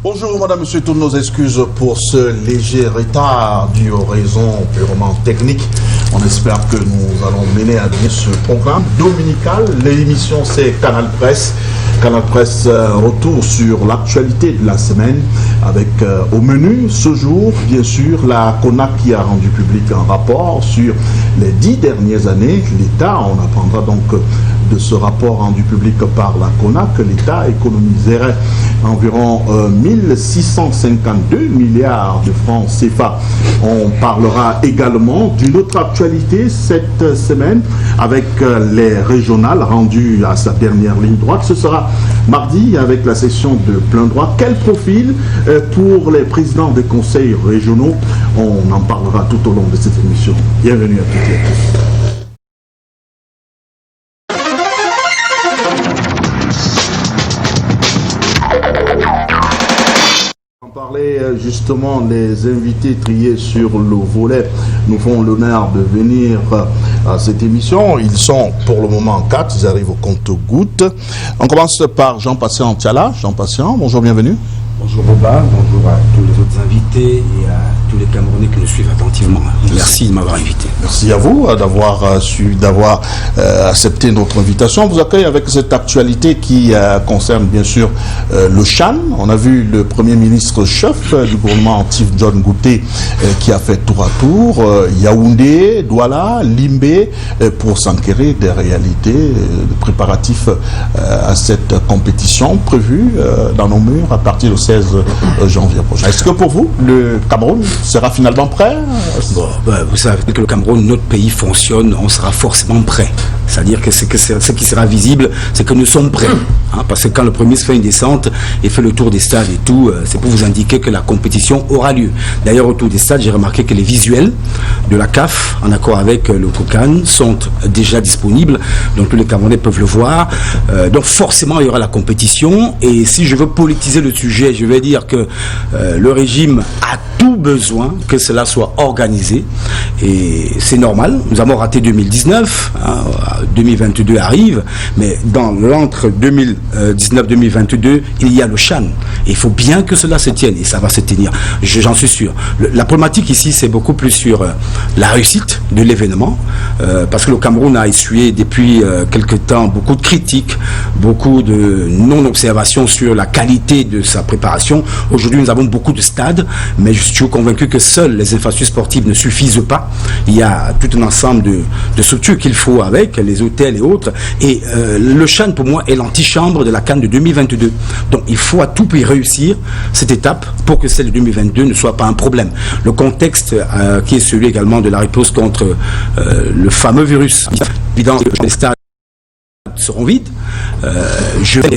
Bonjour madame, monsieur, toutes nos excuses pour ce léger retard dû aux raisons purement techniques. On espère que nous allons mener à bien ce programme dominical. L'émission c'est Canal Presse. Canal Presse retour sur l'actualité de la semaine avec au menu ce jour, bien sûr, la CONAC qui a rendu public un rapport sur les 10 dernières années. L'État, on apprendra donc de ce rapport rendu public par la CONAC, l'État économiserait environ 1652 milliards de francs CFA. On parlera également d'une autre actualité cette semaine avec les régionales rendues à sa dernière ligne droite. Ce sera mardi avec la session de plein droit. Quel profil pour les présidents des conseils régionaux? On en parlera tout au long de cette émission. Bienvenue à toutes et à tous. Parler justement, les invités triés sur le volet nous font l'honneur de venir à cette émission. Ils sont pour le moment 4, ils arrivent au compte-gouttes. On commence par Jean-Patient Tiala. Jean-Patient, bonjour, bienvenue. Bonjour Boba, bonjour à tous les autres invités et à tous les Camerounais qui nous suivent attentivement. Merci de m'avoir invité. Merci à vous d'avoir accepté notre invitation. On vous accueille avec cette actualité qui concerne bien sûr le Chan. On a vu le Premier ministre chef du gouvernement actif John Gouté qui a fait tour à tour Yaoundé, Douala, Limbé pour s'enquérir des réalités, des préparatifs à cette compétition prévue dans nos murs à partir du 16 janvier prochain. Est-ce que pour vous, le Cameroun sera finalement prêt? Vous savez que le Cameroun, notre pays fonctionne, on sera forcément prêt. C'est-à-dire que ce qui sera visible, c'est que nous sommes prêts. Parce que quand le Premier ministre fait une descente et fait le tour des stades et tout, c'est pour vous indiquer que la compétition aura lieu. D'ailleurs, autour des stades, j'ai remarqué que les visuels de la CAF, en accord avec le COCAN, sont déjà disponibles. Donc tous les Camerounais peuvent le voir. Donc forcément, il y aura la compétition. Et si je veux politiser le sujet, je vais dire que le régime a tout besoin que cela soit organisé. Et c'est normal. Nous avons raté 2019. 2022 arrive. Mais dans l'entre 2019-2022, il y a le Chan. Et il faut bien que cela se tienne. Et ça va se tenir. J'en suis sûr. La problématique ici, c'est beaucoup plus sur la réussite de l'événement. Parce que le Cameroun a essuyé depuis quelque temps beaucoup de critiques, beaucoup de non-observation sur la qualité de sa préparation. Aujourd'hui, nous avons beaucoup de stades, mais je suis convaincu que seules les infrastructures sportives ne suffisent pas. Il y a tout un ensemble de structures qu'il faut avec, les hôtels et autres. Et le Chan, pour moi, est l'antichambre de la CAN de 2022. Donc, il faut à tout prix réussir cette étape pour que celle de 2022 ne soit pas un problème. Le contexte qui est celui également de la réponse contre le fameux virus, évidemment, les stades seront vides. Je vais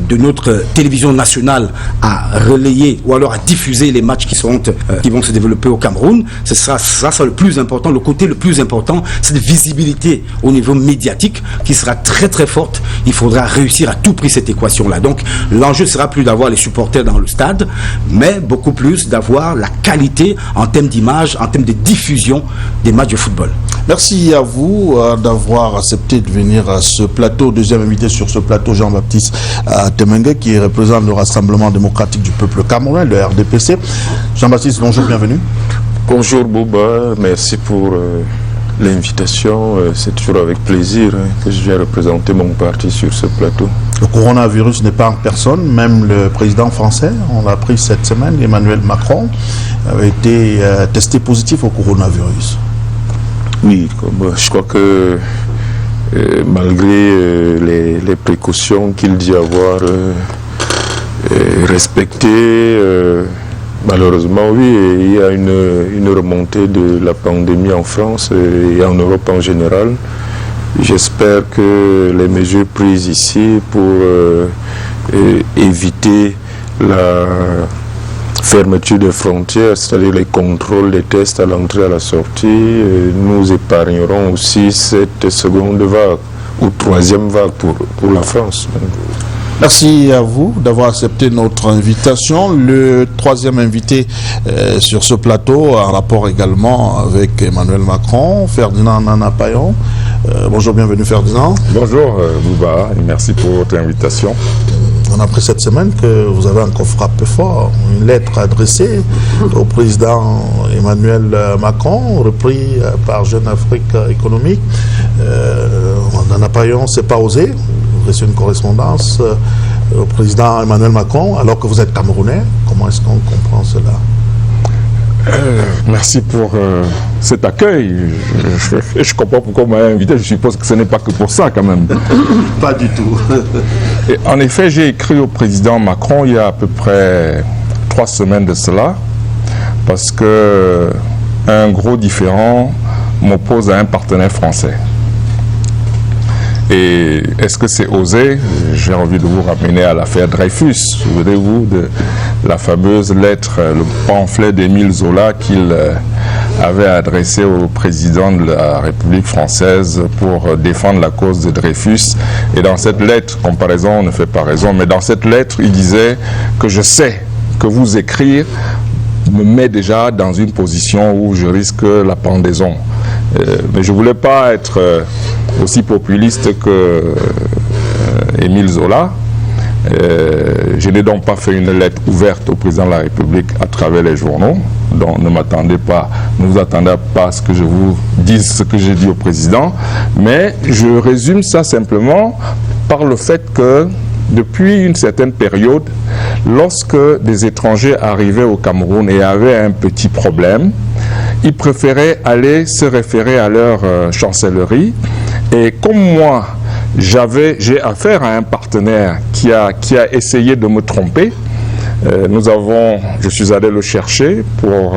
de notre télévision nationale à relayer ou alors à diffuser les matchs qui vont se développer au Cameroun. Ce sera le plus important, le côté le plus important, cette visibilité au niveau médiatique qui sera très très forte. Il faudra réussir à tout prix cette équation-là. Donc l'enjeu sera plus d'avoir les supporters dans le stade, mais beaucoup plus d'avoir la qualité en termes d'image, en termes de diffusion des matchs de football. Merci à vous d'avoir accepté de venir à ce plateau. Deuxième invité sur ce plateau, Jean-Baptiste Temengue, qui représente le Rassemblement démocratique du peuple camerounais, le RDPC. Jean-Baptiste, bonjour, bienvenue. Bonjour Bouba, merci pour l'invitation. C'est toujours avec plaisir que je viens représenter mon parti sur ce plateau. Le coronavirus n'est pas en personne, même le président français, on l'a appris cette semaine, Emmanuel Macron, avait été testé positif au coronavirus. Oui, je crois que malgré les précautions qu'il dit avoir respectées, malheureusement, oui, il y a une remontée de la pandémie en France et en Europe en général. J'espère que les mesures prises ici pour éviter la fermeture des frontières, c'est-à-dire les contrôles des tests à l'entrée et à la sortie, nous épargnerons aussi cette seconde vague ou troisième vague pour la France. Merci à vous d'avoir accepté notre invitation. Le troisième invité sur ce plateau, en rapport également avec Emmanuel Macron, Ferdinand Nana Payon. Bonjour, bienvenue Ferdinand. Bonjour Bouba, et merci pour votre invitation. On a appris cette semaine que vous avez encore frappé fort, une lettre adressée au président Emmanuel Macron, repris par Jeune Afrique Économique. On ne s'est pas osé. Vous laissez une correspondance au président Emmanuel Macron, alors que vous êtes Camerounais. Comment est-ce qu'on comprend cela? Merci pour cet accueil. Je comprends pourquoi vous m'avez invité. Je suppose que ce n'est pas que pour ça quand même. Pas du tout. Et en effet, j'ai écrit au président Macron il y a à peu près 3 semaines de cela, parce que un gros différend m'oppose à un partenaire français. Et est-ce que c'est osé? J'ai envie de vous ramener à l'affaire Dreyfus. Souvenez-vous de la fameuse lettre, le pamphlet d'Émile Zola qu'il avait adressé au président de la République française pour défendre la cause de Dreyfus. Et dans cette lettre, comparaison ne fait pas raison, mais dans cette lettre, il disait que je sais que vous écrire me met déjà dans une position où je risque la pendaison. Mais je ne voulais pas être aussi populiste que Émile Zola. Je n'ai donc pas fait une lettre ouverte au président de la République à travers les journaux. Donc ne vous attendez pas à ce que je vous dise ce que j'ai dit au président. Mais je résume ça simplement par le fait que depuis une certaine période, lorsque des étrangers arrivaient au Cameroun et avaient un petit problème, ils préféraient aller se référer à leur chancellerie. Et comme moi, j'ai affaire à un partenaire qui a essayé de me tromper, je suis allé le chercher pour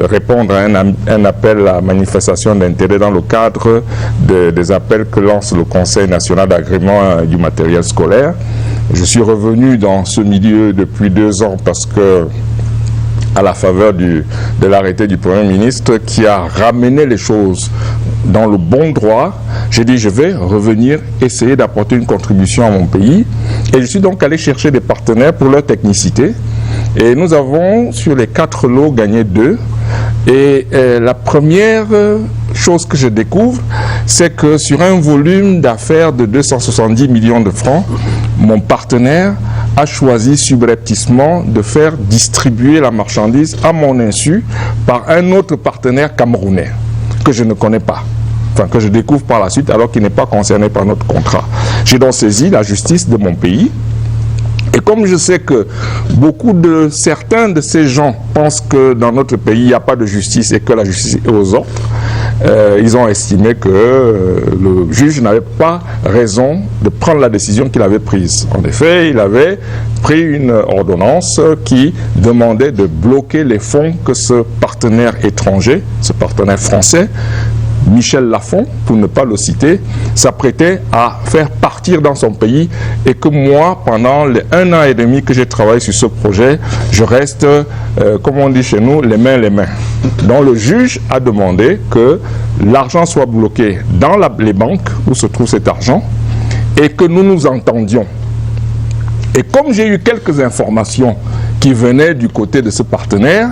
répondre à un appel à manifestation d'intérêt dans le cadre des appels que lance le Conseil national d'agrément du matériel scolaire. Je suis revenu dans ce milieu depuis 2 ans parce que, à la faveur de l'arrêté du Premier ministre qui a ramené les choses dans le bon droit, j'ai dit je vais revenir essayer d'apporter une contribution à mon pays. Et je suis donc allé chercher des partenaires pour leur technicité. Et nous avons, sur les 4 lots, gagné 2. Et la première chose que je découvre, c'est que sur un volume d'affaires de 270 millions de francs, mon partenaire a choisi subrepticement de faire distribuer la marchandise à mon insu par un autre partenaire camerounais que je ne connais pas, enfin que je découvre par la suite alors qu'il n'est pas concerné par notre contrat. J'ai donc saisi la justice de mon pays. Et comme je sais que certains de ces gens pensent que dans notre pays, il n'y a pas de justice et que la justice est aux ordres, ils ont estimé que le juge n'avait pas raison de prendre la décision qu'il avait prise. En effet, il avait pris une ordonnance qui demandait de bloquer les fonds que ce partenaire étranger, ce partenaire français, Michel Lafon, pour ne pas le citer, s'apprêtait à faire partir dans son pays et que moi, pendant les 1 an et demi que j'ai travaillé sur ce projet, je reste, comme on dit chez nous, les mains. Donc le juge a demandé que l'argent soit bloqué dans les banques où se trouve cet argent et que nous nous entendions. Et comme j'ai eu quelques informations qui venaient du côté de ce partenaire,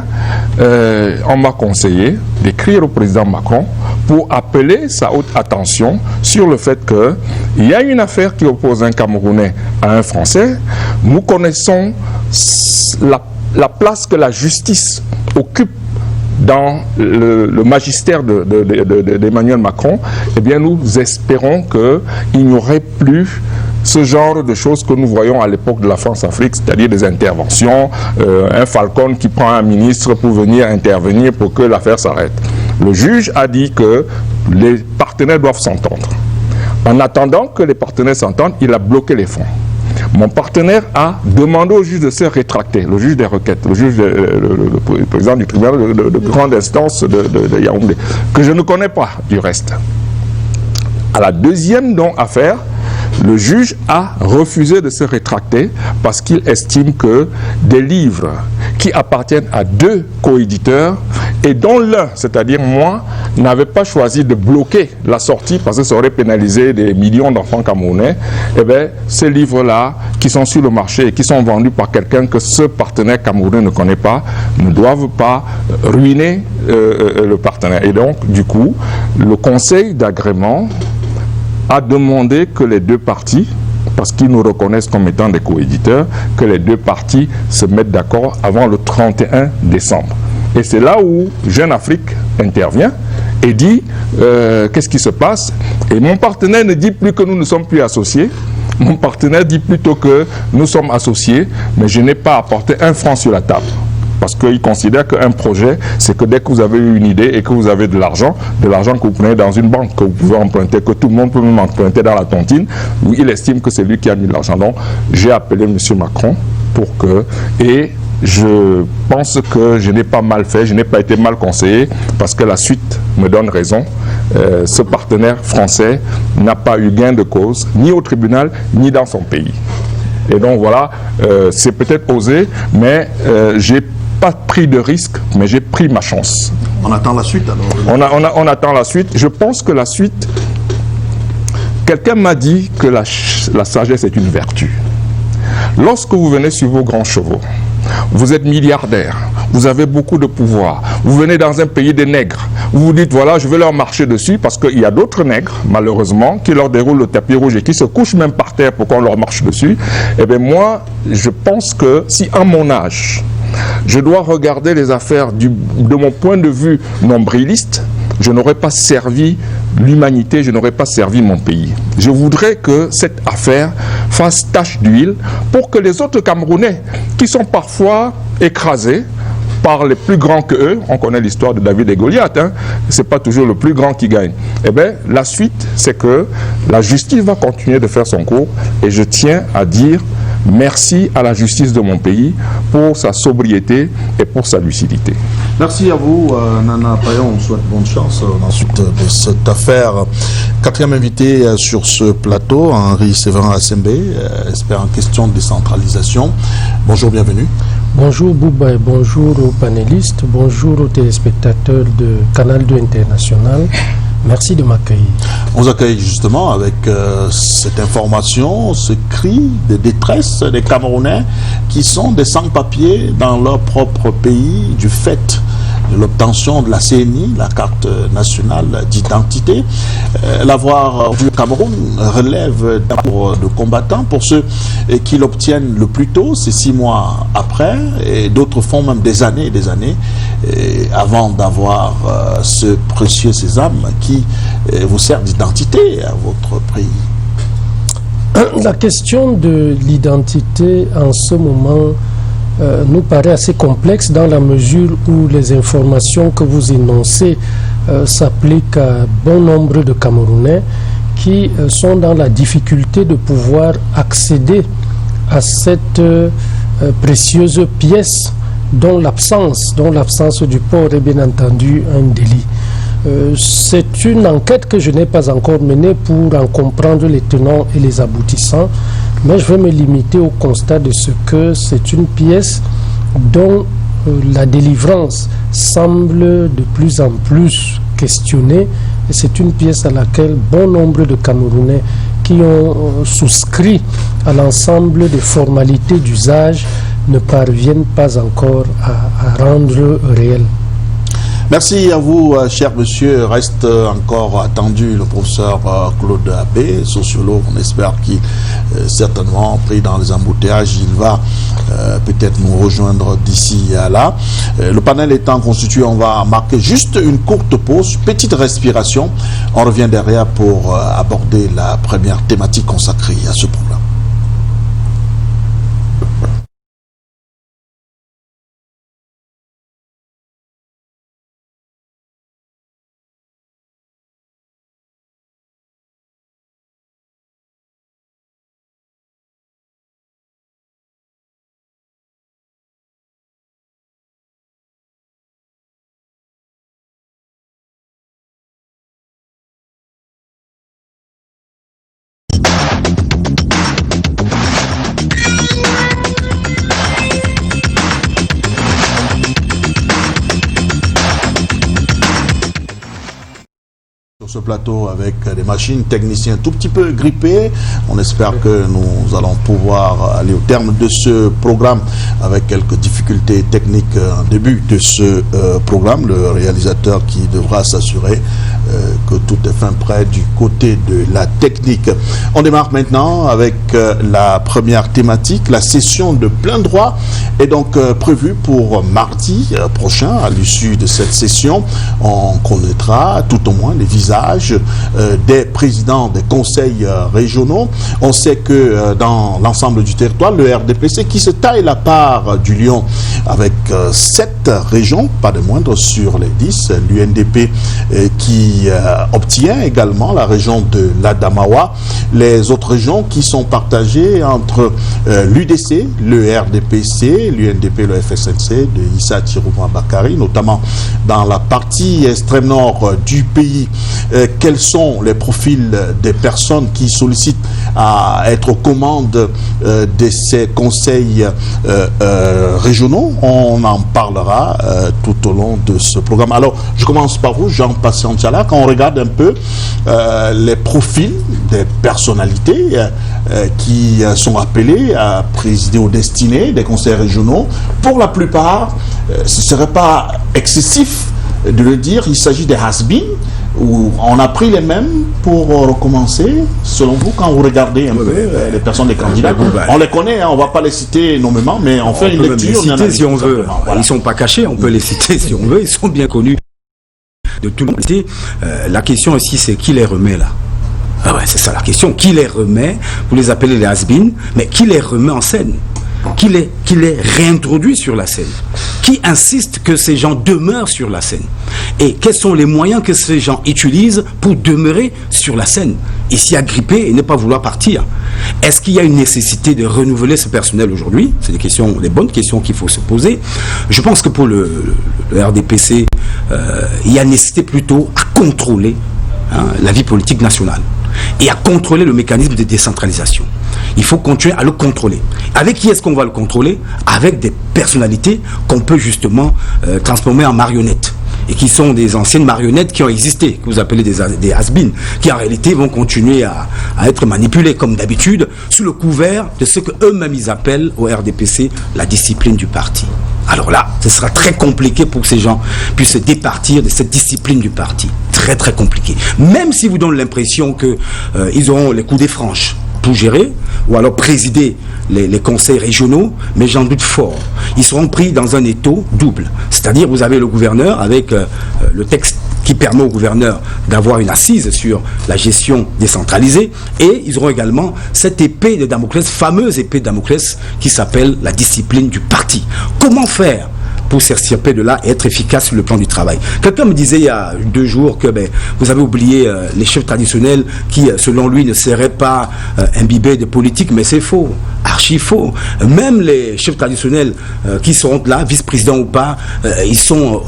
on m'a conseillé d'écrire au président Macron pour appeler sa haute attention sur le fait qu'il y a une affaire qui oppose un Camerounais à un Français. Nous connaissons la place que la justice occupe dans le magistère d'Emmanuel Macron. Eh bien, nous espérons qu'il n'y aurait plus ce genre de choses que nous voyons à l'époque de la France-Afrique, c'est-à-dire des interventions, un Falcon qui prend un ministre pour venir intervenir pour que l'affaire s'arrête. Le juge a dit que les partenaires doivent s'entendre. En attendant que les partenaires s'entendent, il a bloqué les fonds. Mon partenaire a demandé au juge de se rétracter, le juge des requêtes, le président du tribunal de grande instance de Yaoundé, que je ne connais pas du reste. À la deuxième affaire, le juge a refusé de se rétracter parce qu'il estime que des livres qui appartiennent à 2 coéditeurs et dont l'un, c'est-à-dire moi, n'avait pas choisi de bloquer la sortie parce que ça aurait pénalisé des millions d'enfants camerounais, eh bien, ces livres-là qui sont sur le marché et qui sont vendus par quelqu'un que ce partenaire camerounais ne connaît pas, ne doivent pas ruiner le partenaire. Et donc, du coup, le conseil d'agrément a demandé que les 2 parties parce qu'ils nous reconnaissent comme étant des coéditeurs, que les deux parties se mettent d'accord avant le 31 décembre. Et c'est là où Jeune Afrique intervient et dit qu'est-ce qui se passe. Et mon partenaire ne dit plus que nous ne sommes plus associés. Mon partenaire dit plutôt que nous sommes associés, mais je n'ai pas apporté un franc sur la table. Parce qu'il considère qu'un projet, c'est que dès que vous avez eu une idée et que vous avez de l'argent que vous prenez dans une banque, que vous pouvez emprunter, que tout le monde peut même emprunter dans la tontine, il estime que c'est lui qui a mis de l'argent. Donc, j'ai appelé M. Macron pour que... Et je pense que je n'ai pas mal fait, je n'ai pas été mal conseillé, parce que la suite me donne raison. Ce partenaire français n'a pas eu gain de cause, ni au tribunal, ni dans son pays. Et donc voilà, c'est peut-être osé, mais j'ai pas pris de risque, mais j'ai pris ma chance. On attend la suite alors. On attend la suite. Je pense que la suite, quelqu'un m'a dit que la sagesse est une vertu. Lorsque vous venez sur vos grands chevaux, vous êtes milliardaire, vous avez beaucoup de pouvoir, vous venez dans un pays des nègres, vous vous dites voilà je vais leur marcher dessus parce qu'il y a d'autres nègres malheureusement qui leur déroulent le tapis rouge et qui se couchent même par terre pour qu'on leur marche dessus. Eh bien moi je pense que si à mon âge je dois regarder les affaires de mon point de vue nombriliste, je n'aurais pas servi l'humanité, je n'aurais pas servi mon pays. Je voudrais que cette affaire fasse tache d'huile pour que les autres Camerounais, qui sont parfois écrasés par les plus grands que eux, on connaît l'histoire de David et Goliath, hein, c'est pas toujours le plus grand qui gagne. Eh bien, la suite, c'est que la justice va continuer de faire son cours et je tiens à dire merci à la justice de mon pays pour sa sobriété et pour sa lucidité. Merci à vous, Nana Payon. On souhaite bonne chance dans la suite de cette affaire. Quatrième invité sur ce plateau, Henri Séverin Assembe, expert en question de décentralisation. Bonjour, bienvenue. Bonjour Bouba et bonjour aux panélistes, bonjour aux téléspectateurs de Canal 2 International. Merci de m'accueillir. On vous accueille justement avec cette information, ce cri de détresse des Camerounais qui sont des sans-papiers dans leur propre pays du fait de l'obtention de la CNI, la carte nationale d'identité. L'avoir vu au Cameroun relève d'abord de combattants pour ceux qui l'obtiennent le plus tôt, c'est 6 mois après, et d'autres font même des années et des années avant d'avoir ce précieux sésame qui vous sert d'identité à votre pays. La question de l'identité en ce moment nous paraît assez complexe dans la mesure où les informations que vous énoncez s'appliquent à bon nombre de Camerounais qui sont dans la difficulté de pouvoir accéder à cette précieuse pièce dont l'absence du port est bien entendu un délit. C'est une enquête que je n'ai pas encore menée pour en comprendre les tenants et les aboutissants, mais je vais me limiter au constat de ce que c'est une pièce dont la délivrance semble de plus en plus questionnée, et c'est une pièce à laquelle bon nombre de Camerounais qui ont souscrit à l'ensemble des formalités d'usage ne parviennent pas encore à rendre réel. Merci à vous, cher monsieur. Reste encore attendu le professeur Claude Abbé, sociologue. On espère qu'il certainement pris dans les embouteillages. Il va peut-être nous rejoindre d'ici à là. Le panel étant constitué, on va marquer juste une courte pause, petite respiration. On revient derrière pour aborder la première thématique consacrée à ce programme. Ce plateau avec des machines, techniciens tout petit peu grippés. On espère que nous allons pouvoir aller au terme de ce programme avec quelques difficultés techniques en début de ce programme. Le réalisateur qui devra s'assurer que tout est fin prêt du côté de la technique. On démarre maintenant avec la première thématique. La session de plein droit est donc prévue pour mardi prochain. À l'issue de cette session, on connaîtra tout au moins les visages des présidents des conseils régionaux. On sait que dans l'ensemble du territoire, le RDPC qui se taille la part du lion avec 7 régions, pas de moindre sur les 10, l'UNDP qui obtient également la région de l'Adamawa, les autres régions qui sont partagées entre l'UDC, le RDPC, l'UNDP, le FSNC de Issa Tirouma Bakari, notamment dans la partie extrême nord du pays. Quels sont les profils des personnes qui sollicitent à être aux commandes de ces conseils régionaux? On en parlera tout au long de ce programme. Alors, je commence par vous, Jean-Patient Tchala. Quand on regarde un peu les profils des personnalités qui sont appelées à présider aux destinées des conseils régionaux, pour la plupart, ce ne serait pas excessif de le dire, il s'agit des has-been, où on a pris les mêmes pour recommencer. Selon vous, quand vous regardez un peu les personnes des candidats, on les connaît, hein, on ne va pas les citer nommément, mais on fait une lecture. On peut les citer si on veut. Voilà. Ils ne sont pas cachés, on peut les citer si on veut, ils sont bien connus de tout le monde. La question aussi, c'est qui les remet là? Ah ouais, c'est ça la question. Qui les remet? Vous les appelez les has-been, mais qui les remet en scène? Qui les réintroduit sur la scène? Qui insiste que ces gens demeurent sur la scène? Et quels sont les moyens que ces gens utilisent pour demeurer sur la scène et s'y agripper et ne pas vouloir partir? Est-ce qu'il y a une nécessité de renouveler ce personnel aujourd'hui? C'est des bonnes questions qu'il faut se poser. Je pense que pour le RDPC, il y a nécessité plutôt à contrôler la vie politique nationale et à contrôler le mécanisme de décentralisation. Il faut continuer à le contrôler. Avec qui est-ce qu'on va le contrôler? Avec des personnalités qu'on peut justement transformer en marionnettes, et qui sont des anciennes marionnettes qui ont existé, que vous appelez des has-been, qui en réalité vont continuer à être manipulés comme d'habitude, sous le couvert de ce qu'eux-mêmes ils appellent au RDPC la discipline du parti. Alors là, ce sera très compliqué pour que ces gens puissent se départir de cette discipline du parti. Très très compliqué. Même si vous donnez l'impression qu'ils auront les coups des franches pour gérer, ou alors présider les conseils régionaux, mais j'en doute fort. Ils seront pris dans un étau double. C'est-à-dire, vous avez le gouverneur avec le texte qui permet au gouverneur d'avoir une assise sur la gestion décentralisée, et ils auront également cette épée de Damoclès, fameuse épée de Damoclès, qui s'appelle la discipline du parti. Comment faire pour s'extirper de là et être efficace sur le plan du travail? Quelqu'un me disait il y a 2 jours que vous avez oublié les chefs traditionnels qui, selon lui, ne seraient pas imbibés de politique, mais c'est faux, archi faux. Même les chefs traditionnels qui seront là, vice-présidents ou pas, ils sont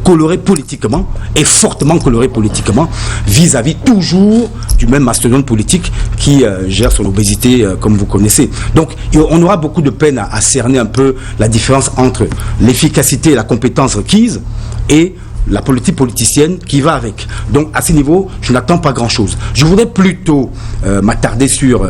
colorés politiquement, et fortement colorés politiquement, vis-à-vis toujours du même mastodonte politique qui gère son obésité, comme vous connaissez. Donc on aura beaucoup de peine à cerner un peu la différence entre l'efficacité et la compétence requise et la politique politicienne qui va avec. Donc à ce niveau, je n'attends pas grand-chose. Je voudrais plutôt m'attarder sur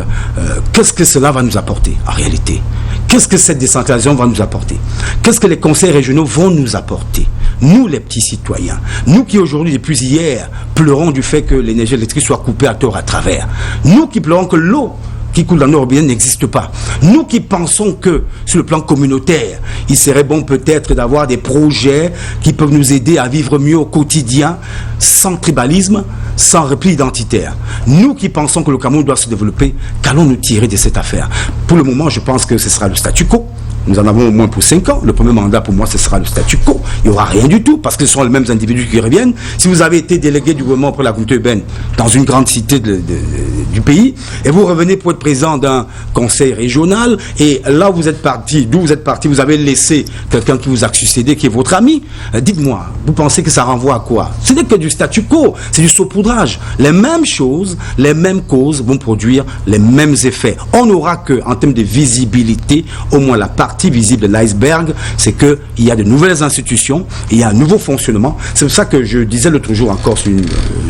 qu'est-ce que cela va nous apporter en réalité. Qu'est-ce que cette décentralisation va nous apporter? Qu'est-ce que les conseils régionaux vont nous apporter? Nous, les petits citoyens, nous qui aujourd'hui, depuis hier, pleurons du fait que l'énergie électrique soit coupée à tort à travers. Nous qui pleurons que l'eau qui coule dans nos robinets n'existe pas. Nous qui pensons que, sur le plan communautaire, il serait bon peut-être d'avoir des projets qui peuvent nous aider à vivre mieux au quotidien, sans tribalisme, sans repli identitaire. Nous qui pensons que le Cameroun doit se développer, qu'allons-nous tirer de cette affaire? Pour le moment, je pense que ce sera le statu quo. Nous en avons au moins pour 5 ans. Le premier mandat, pour moi, ce sera le statu quo. Il n'y aura rien du tout, parce que ce sont les mêmes individus qui reviennent. Si vous avez été délégué du gouvernement pour la communauté urbaine dans une grande cité du pays, et vous revenez pour être président d'un conseil régional, et là où vous êtes parti, d'où vous êtes parti, vous avez laissé quelqu'un qui vous a succédé, qui est votre ami, dites-moi, vous pensez que ça renvoie à quoi? Ce n'est que du statu quo, c'est du saupoudrage. Les mêmes choses, les mêmes causes vont produire les mêmes effets. On n'aura que, en termes de visibilité, au moins la partie partie visible de l'iceberg, c'est qu'il y a de nouvelles institutions, il y a un nouveau fonctionnement. C'est pour ça que je disais l'autre jour encore, sur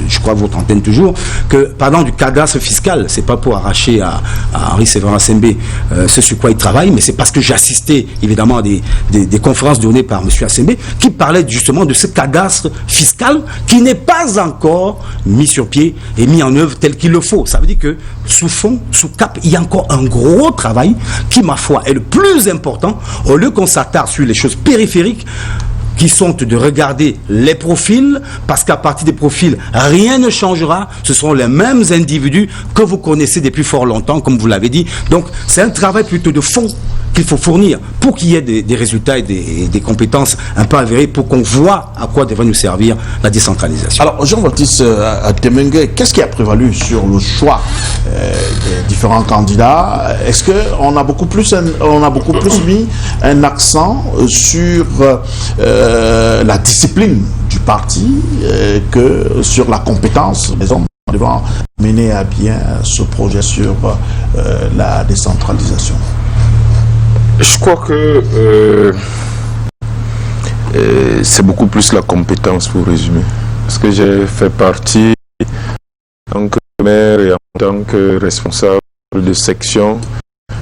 je crois votre antenne toujours, que parlant du cadastre fiscal, c'est pas pour arracher à Henri Séverin Assembé ce sur quoi il travaille, mais c'est parce que j'ai assisté évidemment à des conférences données par M. Assembé qui parlait justement de ce cadastre fiscal qui n'est pas encore mis sur pied et mis en œuvre tel qu'il le faut. Ça veut dire que sous fond, sous cap, il y a encore un gros travail qui, ma foi, est le plus important, au lieu qu'on s'attarde sur les choses périphériques qui sont de regarder les profils, parce qu'à partir des profils, rien ne changera. Ce sont les mêmes individus que vous connaissez depuis fort longtemps, comme vous l'avez dit. Donc, c'est un travail plutôt de fond qu'il faut fournir pour qu'il y ait des résultats et des compétences un peu avérées pour qu'on voit à quoi devrait nous servir la décentralisation. Alors, Jean-Baptiste Temengue, qu'est-ce qui a prévalu sur le choix des différents candidats? Est-ce qu'on a beaucoup plus mis un accent sur la discipline du parti que sur la compétence des hommes devant mener à bien ce projet sur la décentralisation? Je crois que c'est beaucoup plus la compétence, pour résumer. Parce que j'ai fait partie, en tant que maire et en tant que responsable de section,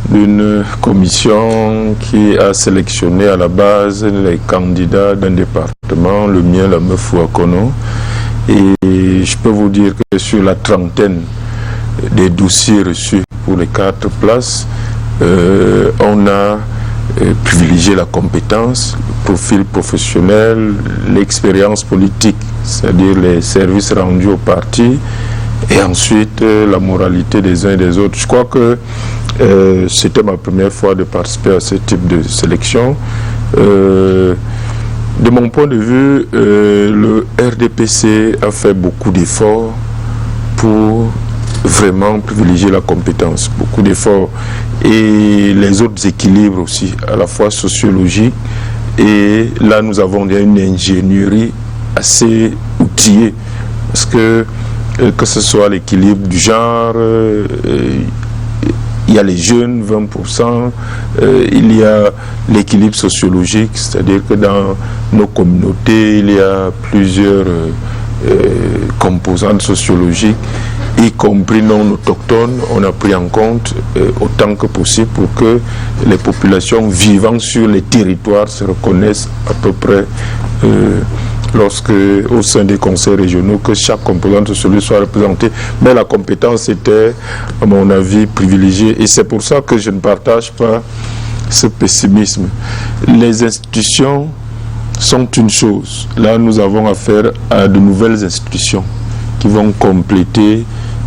d'une commission qui a sélectionné à la base les candidats d'un département, le mien, la Meufou-Akono. Et je peux vous dire que sur la trentaine des dossiers reçus pour les 4 places, on a privilégié la compétence, le profil professionnel, l'expérience politique, c'est-à-dire les services rendus au parti, et ensuite la moralité des uns et des autres. Je crois que c'était ma première fois de participer à ce type de sélection. De mon point de vue, le RDPC a fait beaucoup d'efforts pour vraiment privilégier la compétence, beaucoup d'efforts, et les autres équilibres aussi, à la fois sociologiques, et là nous avons une ingénierie assez outillée, parce que ce soit l'équilibre du genre, il y a les jeunes, 20%, il y a l'équilibre sociologique, c'est-à-dire que dans nos communautés, il y a plusieurs composantes sociologiques, y compris non autochtones. On a pris en compte autant que possible pour que les populations vivant sur les territoires se reconnaissent à peu près lorsque, au sein des conseils régionaux, que chaque composante sociologique soit représentée. Mais la compétence était, à mon avis, privilégiée. Et c'est pour ça que je ne partage pas ce pessimisme. Les institutions sont une chose. Là, nous avons affaire à de nouvelles institutions qui vont compléter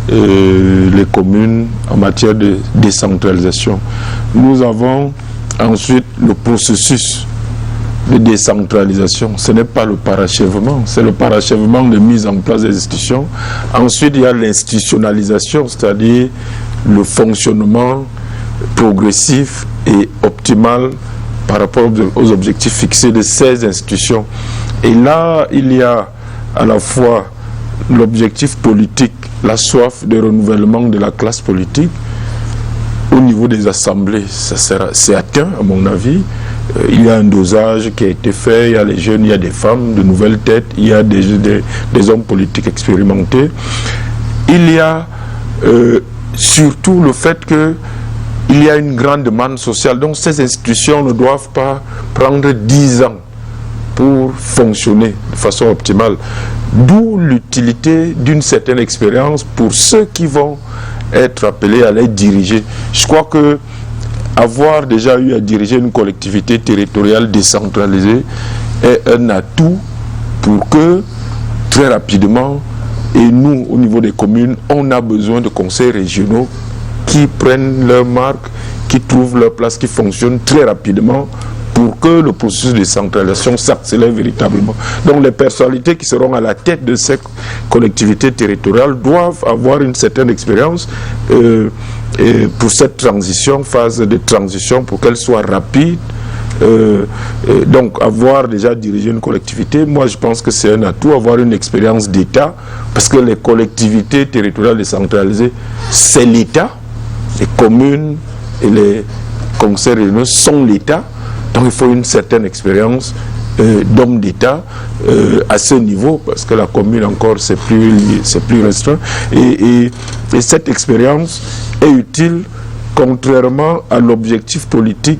les communes en matière de décentralisation. Nous avons ensuite le processus de décentralisation. Ce n'est pas le parachèvement, c'est le parachèvement de mise en place des institutions. Ensuite, il y a l'institutionnalisation, c'est-à-dire le fonctionnement progressif et optimal par rapport aux objectifs fixés de ces institutions. Et là, il y a à la fois l'objectif politique, la soif de renouvellement de la classe politique. Au niveau des assemblées, c'est atteint, à mon avis. Il y a un dosage qui a été fait, il y a les jeunes, il y a des femmes, de nouvelles têtes, il y a des hommes politiques expérimentés. Il y a surtout le fait qu'il y a une grande demande sociale. Donc ces institutions ne doivent pas prendre 10 ans pour fonctionner de façon optimale. D'où l'utilité d'une certaine expérience pour ceux qui vont être appelés à les diriger. Je crois que avoir déjà eu à diriger une collectivité territoriale décentralisée est un atout pour que très rapidement, et nous au niveau des communes, on a besoin de conseils régionaux qui prennent leur marque, qui trouvent leur place, qui fonctionnent très rapidement pour que le processus de décentralisation s'accélère véritablement. Donc les personnalités qui seront à la tête de ces collectivités territoriales doivent avoir une certaine expérience pour cette transition, phase de transition, pour qu'elle soit rapide. Donc avoir déjà dirigé une collectivité, moi je pense que c'est un atout, avoir une expérience d'État, parce que les collectivités territoriales décentralisées, c'est l'État, les communes et les conseils régionaux sont l'État. Donc il faut une certaine expérience d'homme d'État à ce niveau, parce que la commune encore c'est plus restreint. Et cette expérience est utile contrairement à l'objectif politique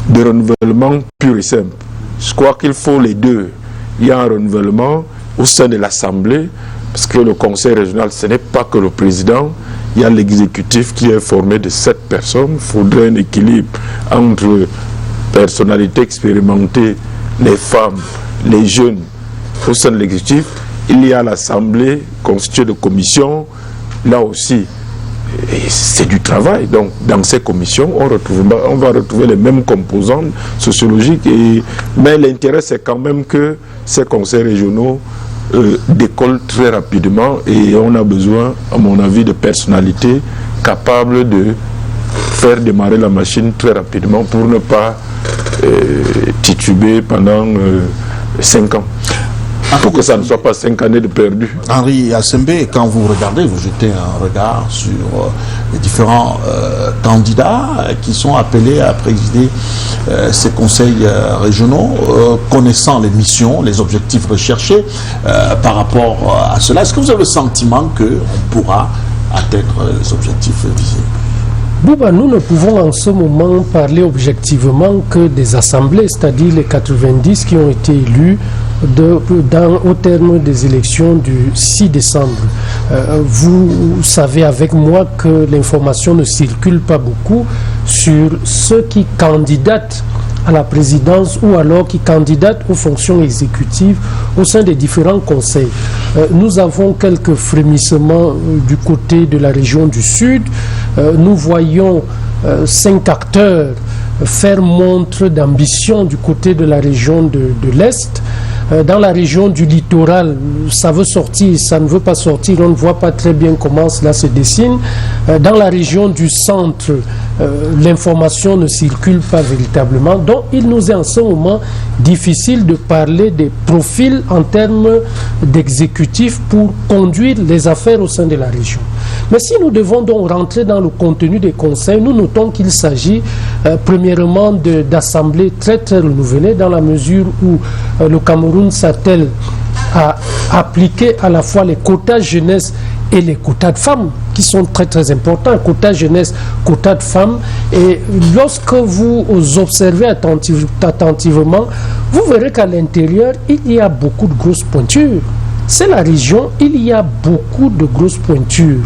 de renouvellement pur et simple. Je crois qu'il faut les deux. Il y a un renouvellement au sein de l'Assemblée, parce que le conseil régional, ce n'est pas que le président, il y a l'exécutif qui est formé de 7 personnes. Il faudrait un équilibre entre personnalités expérimentées, les femmes, les jeunes. Au sein de l'exécutif, il y a l'Assemblée constituée de commissions. Là aussi, c'est du travail. Donc, dans ces commissions, on va retrouver les mêmes composantes sociologiques. Mais l'intérêt, c'est quand même que ces conseils régionaux décollent très rapidement et on a besoin, à mon avis, de personnalités capables de faire démarrer la machine très rapidement pour ne pas tituber pendant 5 ans. Pour que ça ne soit pas 5 années de perdu. Henri Assembe, quand vous regardez, vous jetez un regard sur les différents candidats qui sont appelés à présider ces conseils régionaux, connaissant les missions, les objectifs recherchés par rapport à cela. Est-ce que vous avez le sentiment qu'on pourra atteindre les objectifs visés? Bouba, nous ne pouvons en ce moment parler objectivement que des assemblées, c'est-à-dire les 90 qui ont été élus au terme des élections du 6 décembre. Vous savez avec moi que l'information ne circule pas beaucoup sur ceux qui candidatent à la présidence ou alors qui candidatent aux fonctions exécutives au sein des différents conseils. Nous avons quelques frémissements du côté de la région du Sud. Nous voyons 5 acteurs faire montre d'ambition du côté de la région de l'Est. Dans la région du littoral, ça veut sortir, ça ne veut pas sortir, on ne voit pas très bien comment cela se dessine. Dans la région du centre, l'information ne circule pas véritablement. Donc il nous est en ce moment difficile de parler des profils en termes d'exécutifs pour conduire les affaires au sein de la région. Mais si nous devons donc rentrer dans le contenu des conseils, nous notons qu'il s'agit premièrement d'assemblées très très renouvelées dans la mesure où le Cameroun s'attelle à appliquer à la fois les quotas jeunesse et les quotas de femmes qui sont très très importants, quotas jeunesse, quotas de femmes. Et lorsque vous observez attentivement, vous verrez qu'à l'intérieur, il y a beaucoup de grosses pointures. C'est la région, il y a beaucoup de grosses pointures.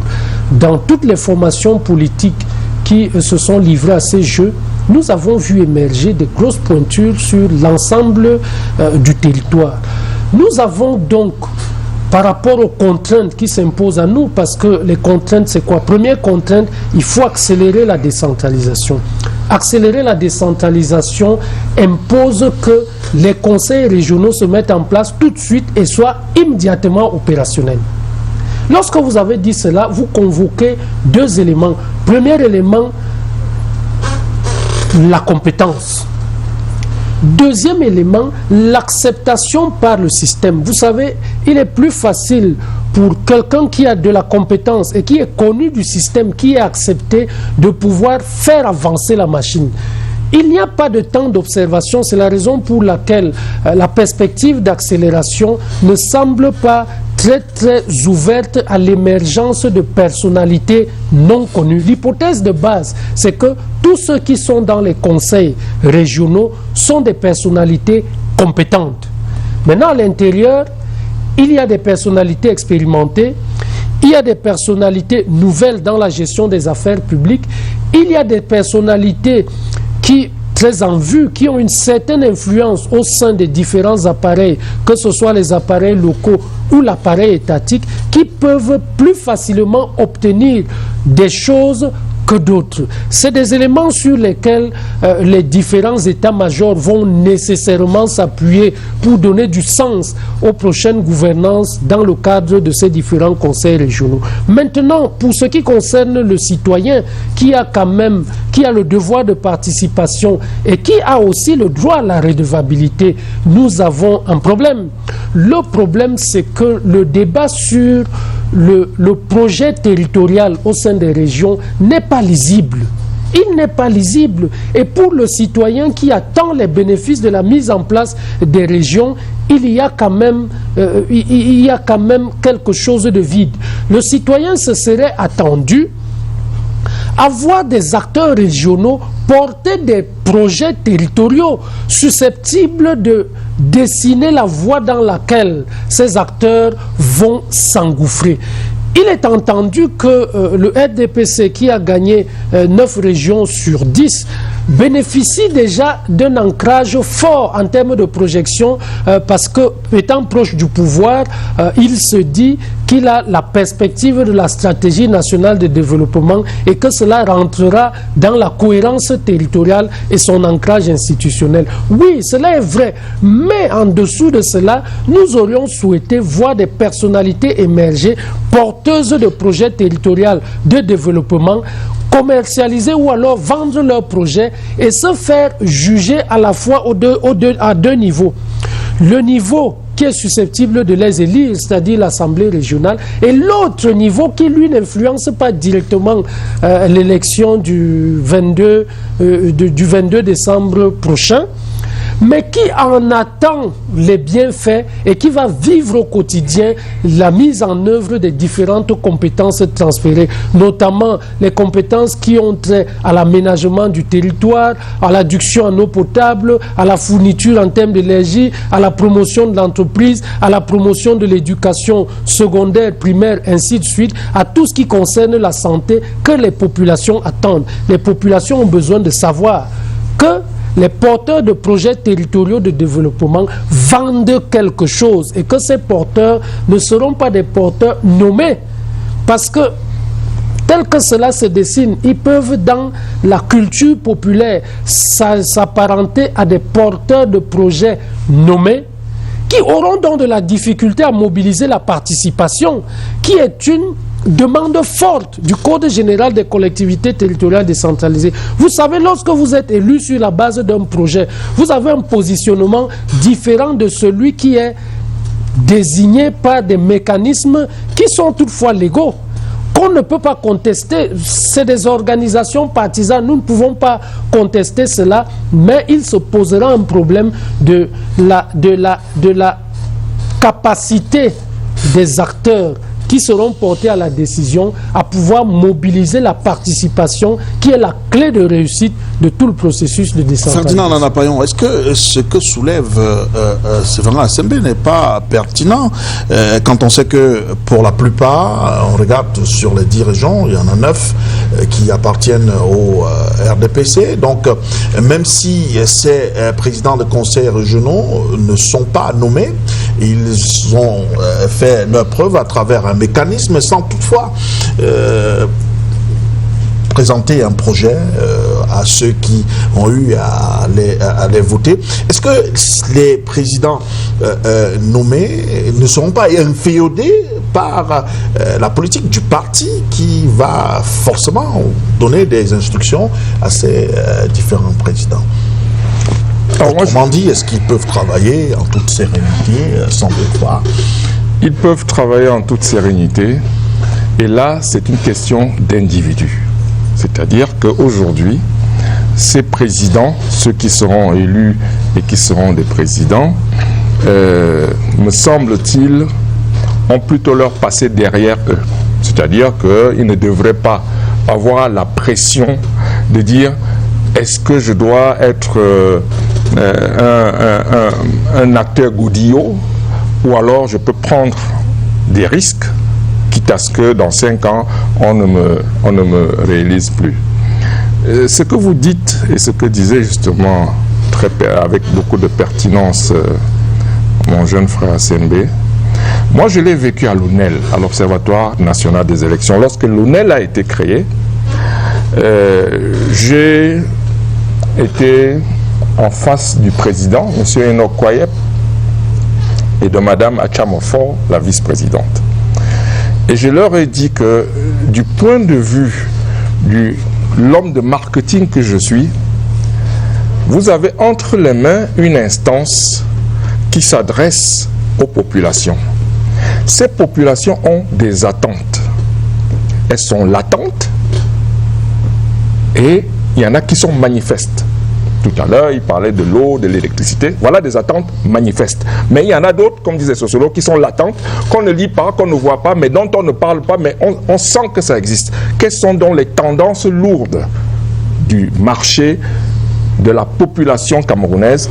Dans toutes les formations politiques qui se sont livrées à ces jeux, nous avons vu émerger des grosses pointures sur l'ensemble du territoire. Nous avons donc, par rapport aux contraintes qui s'imposent à nous, parce que les contraintes, c'est quoi? Première contrainte, il faut accélérer la décentralisation. Accélérer la décentralisation impose que les conseils régionaux se mettent en place tout de suite et soient immédiatement opérationnels. Lorsque vous avez dit cela, vous convoquez 2 éléments. Premier élément, la compétence. Deuxième élément, l'acceptation par le système. Vous savez, il est plus facile pour quelqu'un qui a de la compétence et qui est connu du système, qui est accepté, de pouvoir faire avancer la machine. Il n'y a pas de temps d'observation, c'est la raison pour laquelle la perspective d'accélération ne semble pas très très ouverte à l'émergence de personnalités non connues. L'hypothèse de base, c'est que tous ceux qui sont dans les conseils régionaux sont des personnalités compétentes. Maintenant, à l'intérieur, il y a des personnalités expérimentées, il y a des personnalités nouvelles dans la gestion des affaires publiques, il y a des personnalités qui, très en vue, qui ont une certaine influence au sein des différents appareils, que ce soit les appareils locaux ou l'appareil étatique, qui peuvent plus facilement obtenir des choses que d'autres. C'est des éléments sur lesquels les différents états-majors vont nécessairement s'appuyer pour donner du sens aux prochaines gouvernances dans le cadre de ces différents conseils régionaux. Maintenant, pour ce qui concerne le citoyen qui a le devoir de participation et qui a aussi le droit à la redevabilité, nous avons un problème. Le problème, c'est que le débat sur le projet territorial au sein des régions n'est pas lisible. il n'est pas lisible. Et pour le citoyen qui attend les bénéfices de la mise en place des régions, il y a quand même quelque chose de vide. Le citoyen se serait attendu à voir des acteurs régionaux porter des projets territoriaux susceptibles de dessiner la voie dans laquelle ces acteurs vont s'engouffrer. Il est entendu que le RDPC, qui a gagné 9 régions sur 10, bénéficie déjà d'un ancrage fort en termes de projection parce que, étant proche du pouvoir, il se dit qu'il a la perspective de la stratégie nationale de développement et que cela rentrera dans la cohérence territoriale et son ancrage institutionnel. Oui, cela est vrai, mais en dessous de cela, nous aurions souhaité voir des personnalités émerger porteuses de projets territoriaux de développement, commercialiser ou alors vendre leurs projets et se faire juger à la fois à deux niveaux. Le niveau qui est susceptible de les élire, c'est-à-dire l'Assemblée régionale, et l'autre niveau qui, lui, n'influence pas directement l'élection du 22 décembre prochain, mais qui en attend les bienfaits et qui va vivre au quotidien la mise en œuvre des différentes compétences transférées, notamment les compétences qui ont trait à l'aménagement du territoire, à l'adduction en eau potable, à la fourniture en termes d'énergie, à la promotion de l'entreprise, à la promotion de l'éducation secondaire, primaire, ainsi de suite, à tout ce qui concerne la santé que les populations attendent. Les populations ont besoin de savoir que les porteurs de projets territoriaux de développement vendent quelque chose et que ces porteurs ne seront pas des porteurs nommés parce que tel que cela se dessine, ils peuvent dans la culture populaire s'apparenter à des porteurs de projets nommés qui auront donc de la difficulté à mobiliser la participation, qui est une demande forte du Code général des collectivités territoriales décentralisées. Vous savez, lorsque vous êtes élu sur la base d'un projet, vous avez un positionnement différent de celui qui est désigné par des mécanismes qui sont toutefois légaux, qu'on ne peut pas contester. C'est des organisations partisanes, nous ne pouvons pas contester cela, mais il se posera un problème de la capacité des acteurs qui seront portés à la décision à pouvoir mobiliser la participation qui est la clé de réussite de tout le processus de décentralisation. Ferdinand Nanapayon, est-ce que ce que soulève Séverin Assembé n'est pas pertinent quand on sait que pour la plupart, on regarde sur les 10 régions, il y en a 9 qui appartiennent au RDPC, donc même si ces présidents de conseils régionaux ne sont pas nommés, ils ont fait leur preuve à travers un mécanisme sans toutefois présenter un projet à ceux qui ont eu à les voter. Est-ce que les présidents nommés ne seront pas inféodés par la politique du parti qui va forcément donner des instructions à ces différents présidents? Autrement dit, est-ce qu'ils peuvent travailler en toute sérénité, sans devoir? Ils peuvent travailler en toute sérénité. Et là, c'est une question d'individu. C'est-à-dire qu'aujourd'hui, ces présidents, ceux qui seront élus et qui seront des présidents, me semble-t-il, ont plutôt leur passé derrière eux. C'est-à-dire qu'ils ne devraient pas avoir la pression de dire est-ce que je dois être un acteur godillot ou alors je peux prendre des risques quitte à ce que dans 5 ans on ne me réalise plus. Ce que vous dites et ce que disait justement avec beaucoup de pertinence mon jeune frère Assembé, moi je l'ai vécu à l'ONEL, à l'Observatoire national des élections. Lorsque l'ONEL a été créé, j'ai été en face du président, M. Enoch Kwayep, et de Mme Achamofor, la vice-présidente. Et je leur ai dit que du point de vue de l'homme de marketing que je suis, vous avez entre les mains une instance qui s'adresse aux populations. Ces populations ont des attentes. Elles sont latentes et il y en a qui sont manifestes. Tout à l'heure, il parlait de l'eau, de l'électricité. Voilà des attentes manifestes. Mais il y en a d'autres, comme disaient les sociologues, qui sont latentes, qu'on ne lit pas, qu'on ne voit pas, mais dont on ne parle pas, mais on sent que ça existe. Quelles sont donc les tendances lourdes du marché, de la population camerounaise?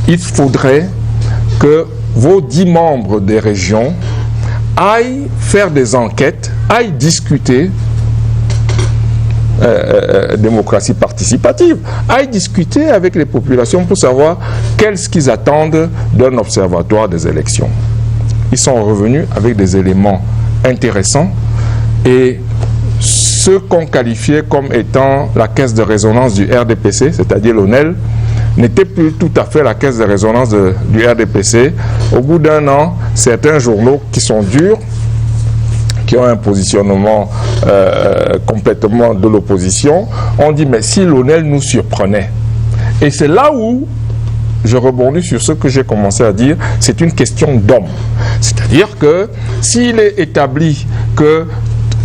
Il faudrait que vos 10 membres des régions aillent faire des enquêtes, aillent discuter, démocratie participative, aillent discuter avec les populations pour savoir qu'est-ce qu'ils attendent d'un observatoire des élections. Ils sont revenus avec des éléments intéressants et ce qu'on qualifiait comme étant la caisse de résonance du RDPC, c'est-à-dire l'ONEL, n'était plus tout à fait la caisse de résonance du RDPC. Au bout d'un an, certains journaux qui sont durs, qui ont un positionnement complètement de l'opposition, ont dit mais si l'ONEL nous surprenait. Et c'est là où je rebondis sur ce que j'ai commencé à dire, c'est une question d'homme. C'est-à-dire que s'il est établi que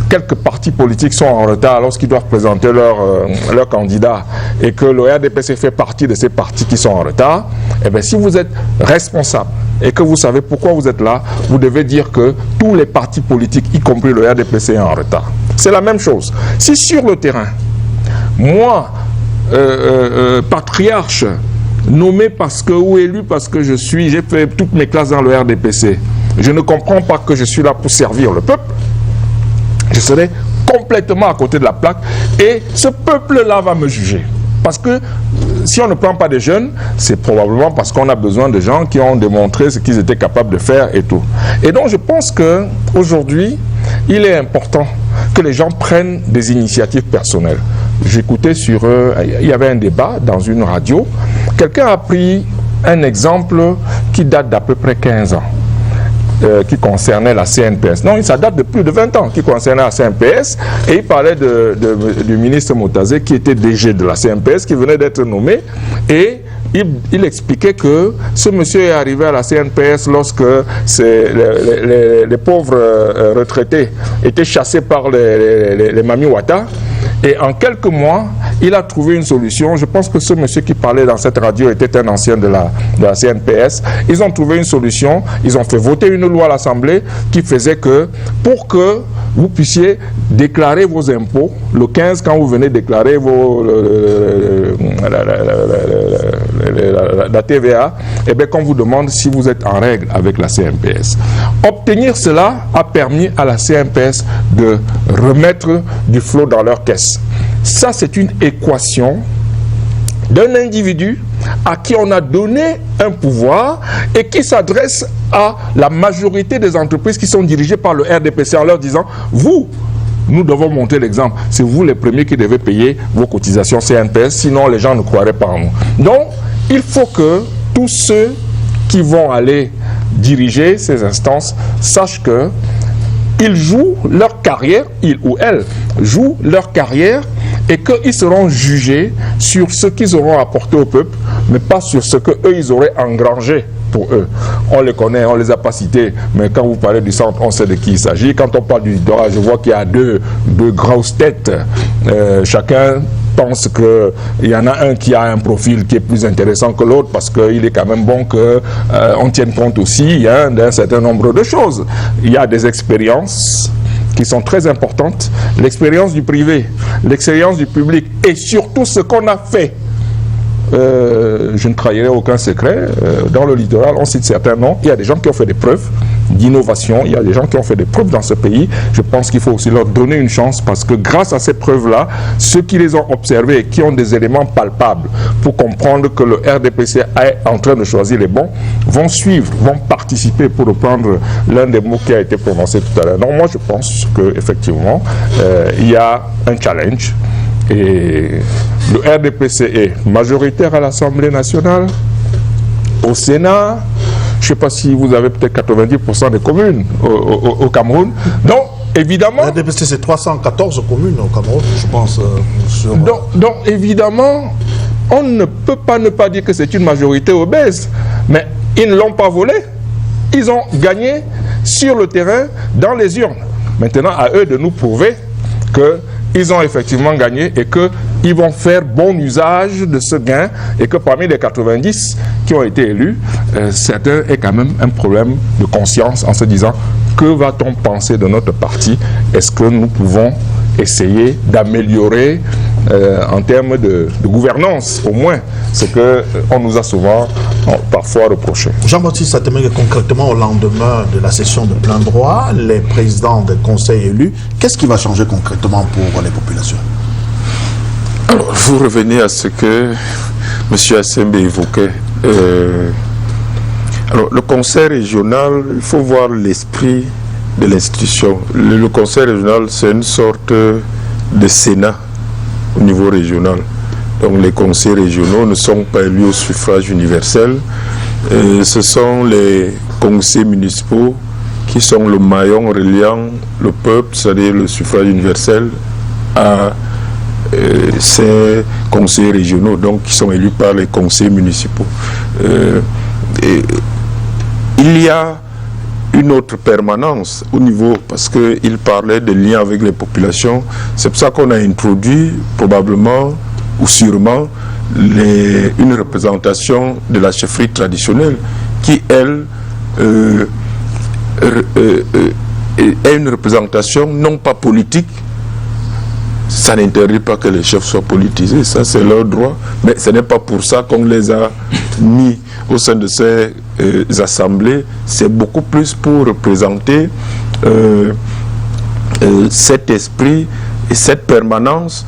quelques partis politiques sont en retard lorsqu'ils doivent présenter leur candidat et que le RDPC fait partie de ces partis qui sont en retard, eh bien, si vous êtes responsable et que vous savez pourquoi vous êtes là, vous devez dire que tous les partis politiques, y compris le RDPC, est en retard. C'est la même chose. Si sur le terrain, moi, patriarche, nommé parce que, ou élu parce que j'ai fait toutes mes classes dans le RDPC, je ne comprends pas que je suis là pour servir le peuple, je serai complètement à côté de la plaque et ce peuple-là va me juger. Parce que si on ne prend pas des jeunes, c'est probablement parce qu'on a besoin de gens qui ont démontré ce qu'ils étaient capables de faire et tout. Et donc je pense qu'aujourd'hui, il est important que les gens prennent des initiatives personnelles. J'écoutais il y avait un débat dans une radio, quelqu'un a pris un exemple qui date d'à peu près 15 ans. Qui concernait la CNPS. Non, ça date de plus de 20 ans, qui concernait la CNPS, et il parlait du ministre Motazé, qui était DG de la CNPS, qui venait d'être nommé, et il expliquait que ce monsieur est arrivé à la CNPS lorsque les pauvres retraités étaient chassés par les Mami Wata, et en quelques mois, il a trouvé une solution. Je pense que ce monsieur qui parlait dans cette radio était un ancien de la CNPS. Ils ont trouvé une solution. Ils ont fait voter une loi à l'Assemblée qui faisait que, pour que vous puissiez déclarer vos impôts, le 15, quand vous venez déclarer la TVA, eh bien, qu'on vous demande si vous êtes en règle avec la CNPS. Obtenir cela a permis à la CNPS de remettre du flot dans leur caisse. Ça, c'est une équation d'un individu à qui on a donné un pouvoir et qui s'adresse à la majorité des entreprises qui sont dirigées par le RDPC en leur disant « Vous, nous devons montrer l'exemple. C'est vous les premiers qui devez payer vos cotisations CNPS, sinon les gens ne croiraient pas en nous. » Donc, il faut que tous ceux qui vont aller diriger ces instances sachent que ils jouent leur carrière, ils ou elles jouent leur carrière et qu'ils seront jugés sur ce qu'ils auront apporté au peuple, mais pas sur ce qu'eux, ils auraient engrangé pour eux. On les connaît, on ne les a pas cités, mais quand vous parlez du centre, on sait de qui il s'agit. Quand on parle du littoral, je vois qu'il y a deux grosses têtes. Chacun pense qu'il y en a un qui a un profil qui est plus intéressant que l'autre parce qu'il est quand même bon qu'on tienne compte aussi d'un certain nombre de choses. Il y a des expériences qui sont très importantes, l'expérience du privé, l'expérience du public et surtout ce qu'on a fait. Je ne trahirai aucun secret. Dans le littoral, on cite certains noms. Il y a des gens qui ont fait des preuves d'innovation. Il y a des gens qui ont fait des preuves dans ce pays. Je pense qu'il faut aussi leur donner une chance parce que grâce à ces preuves-là, ceux qui les ont observés et qui ont des éléments palpables pour comprendre que le RDPC est en train de choisir les bons, vont suivre, vont participer pour reprendre l'un des mots qui a été prononcé tout à l'heure. Donc moi, je pense qu'effectivement, il y a un challenge. Et le RDPC est majoritaire à l'Assemblée nationale, au Sénat. Je ne sais pas si vous avez peut-être 90% des communes au Cameroun. Donc, évidemment... Le RDPC, c'est 314 communes au Cameroun, je pense. Donc, évidemment, on ne peut pas ne pas dire que c'est une majorité obèse. Mais ils ne l'ont pas volé. Ils ont gagné sur le terrain, dans les urnes. Maintenant, à eux de nous prouver que ils ont effectivement gagné et que ils vont faire bon usage de ce gain et que parmi les 90 qui ont été élus, certains aient quand même un problème de conscience en se disant que va-t-on penser de notre parti? Est-ce que nous pouvons essayer d'améliorer en termes de gouvernance au moins ce qu'on nous a souvent parfois reproché. Jean-Baptiste Satemenge, concrètement au lendemain de la session de plein droit, les présidents des conseils élus, qu'est-ce qui va changer concrètement pour les populations? Alors, vous revenez à ce que M. Assembe évoquait. Alors, le conseil régional, il faut voir l'esprit de l'institution. Le conseil régional, c'est une sorte de Sénat au niveau régional. Donc les conseils régionaux ne sont pas élus au suffrage universel. Ce sont les conseils municipaux qui sont le maillon reliant le peuple, c'est-à-dire le suffrage universel, à ces conseils régionaux, donc qui sont élus par les conseils municipaux. Il y a une autre permanence au niveau, parce qu'il parlait de lien avec les populations. C'est pour ça qu'on a introduit probablement ou sûrement une représentation de la chefferie traditionnelle qui, elle, est une représentation non pas politique. Ça n'interdit pas que les chefs soient politisés, ça c'est leur droit, mais ce n'est pas pour ça qu'on les a mis au sein de ces assemblées. C'est beaucoup plus pour représenter cet esprit et cette permanence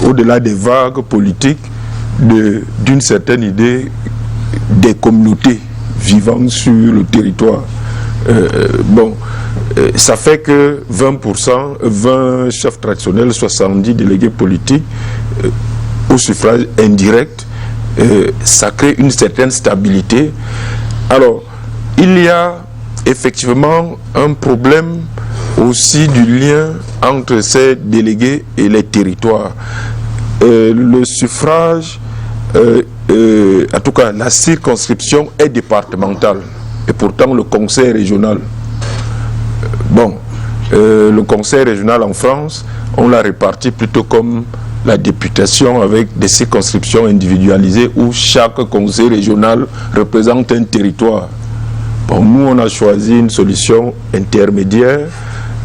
au-delà des vagues politiques d'une certaine idée des communautés vivant sur le territoire. Ça fait que 20%, 20 chefs traditionnels, 70 délégués politiques au suffrage indirect, ça crée une certaine stabilité. Alors, il y a effectivement un problème aussi du lien entre ces délégués et les territoires. Le suffrage, en tout cas la circonscription est départementale et pourtant le conseil régional. Le conseil régional en France, on l'a réparti plutôt comme la députation avec des circonscriptions individualisées où chaque conseil régional représente un territoire. Nous, on a choisi une solution intermédiaire,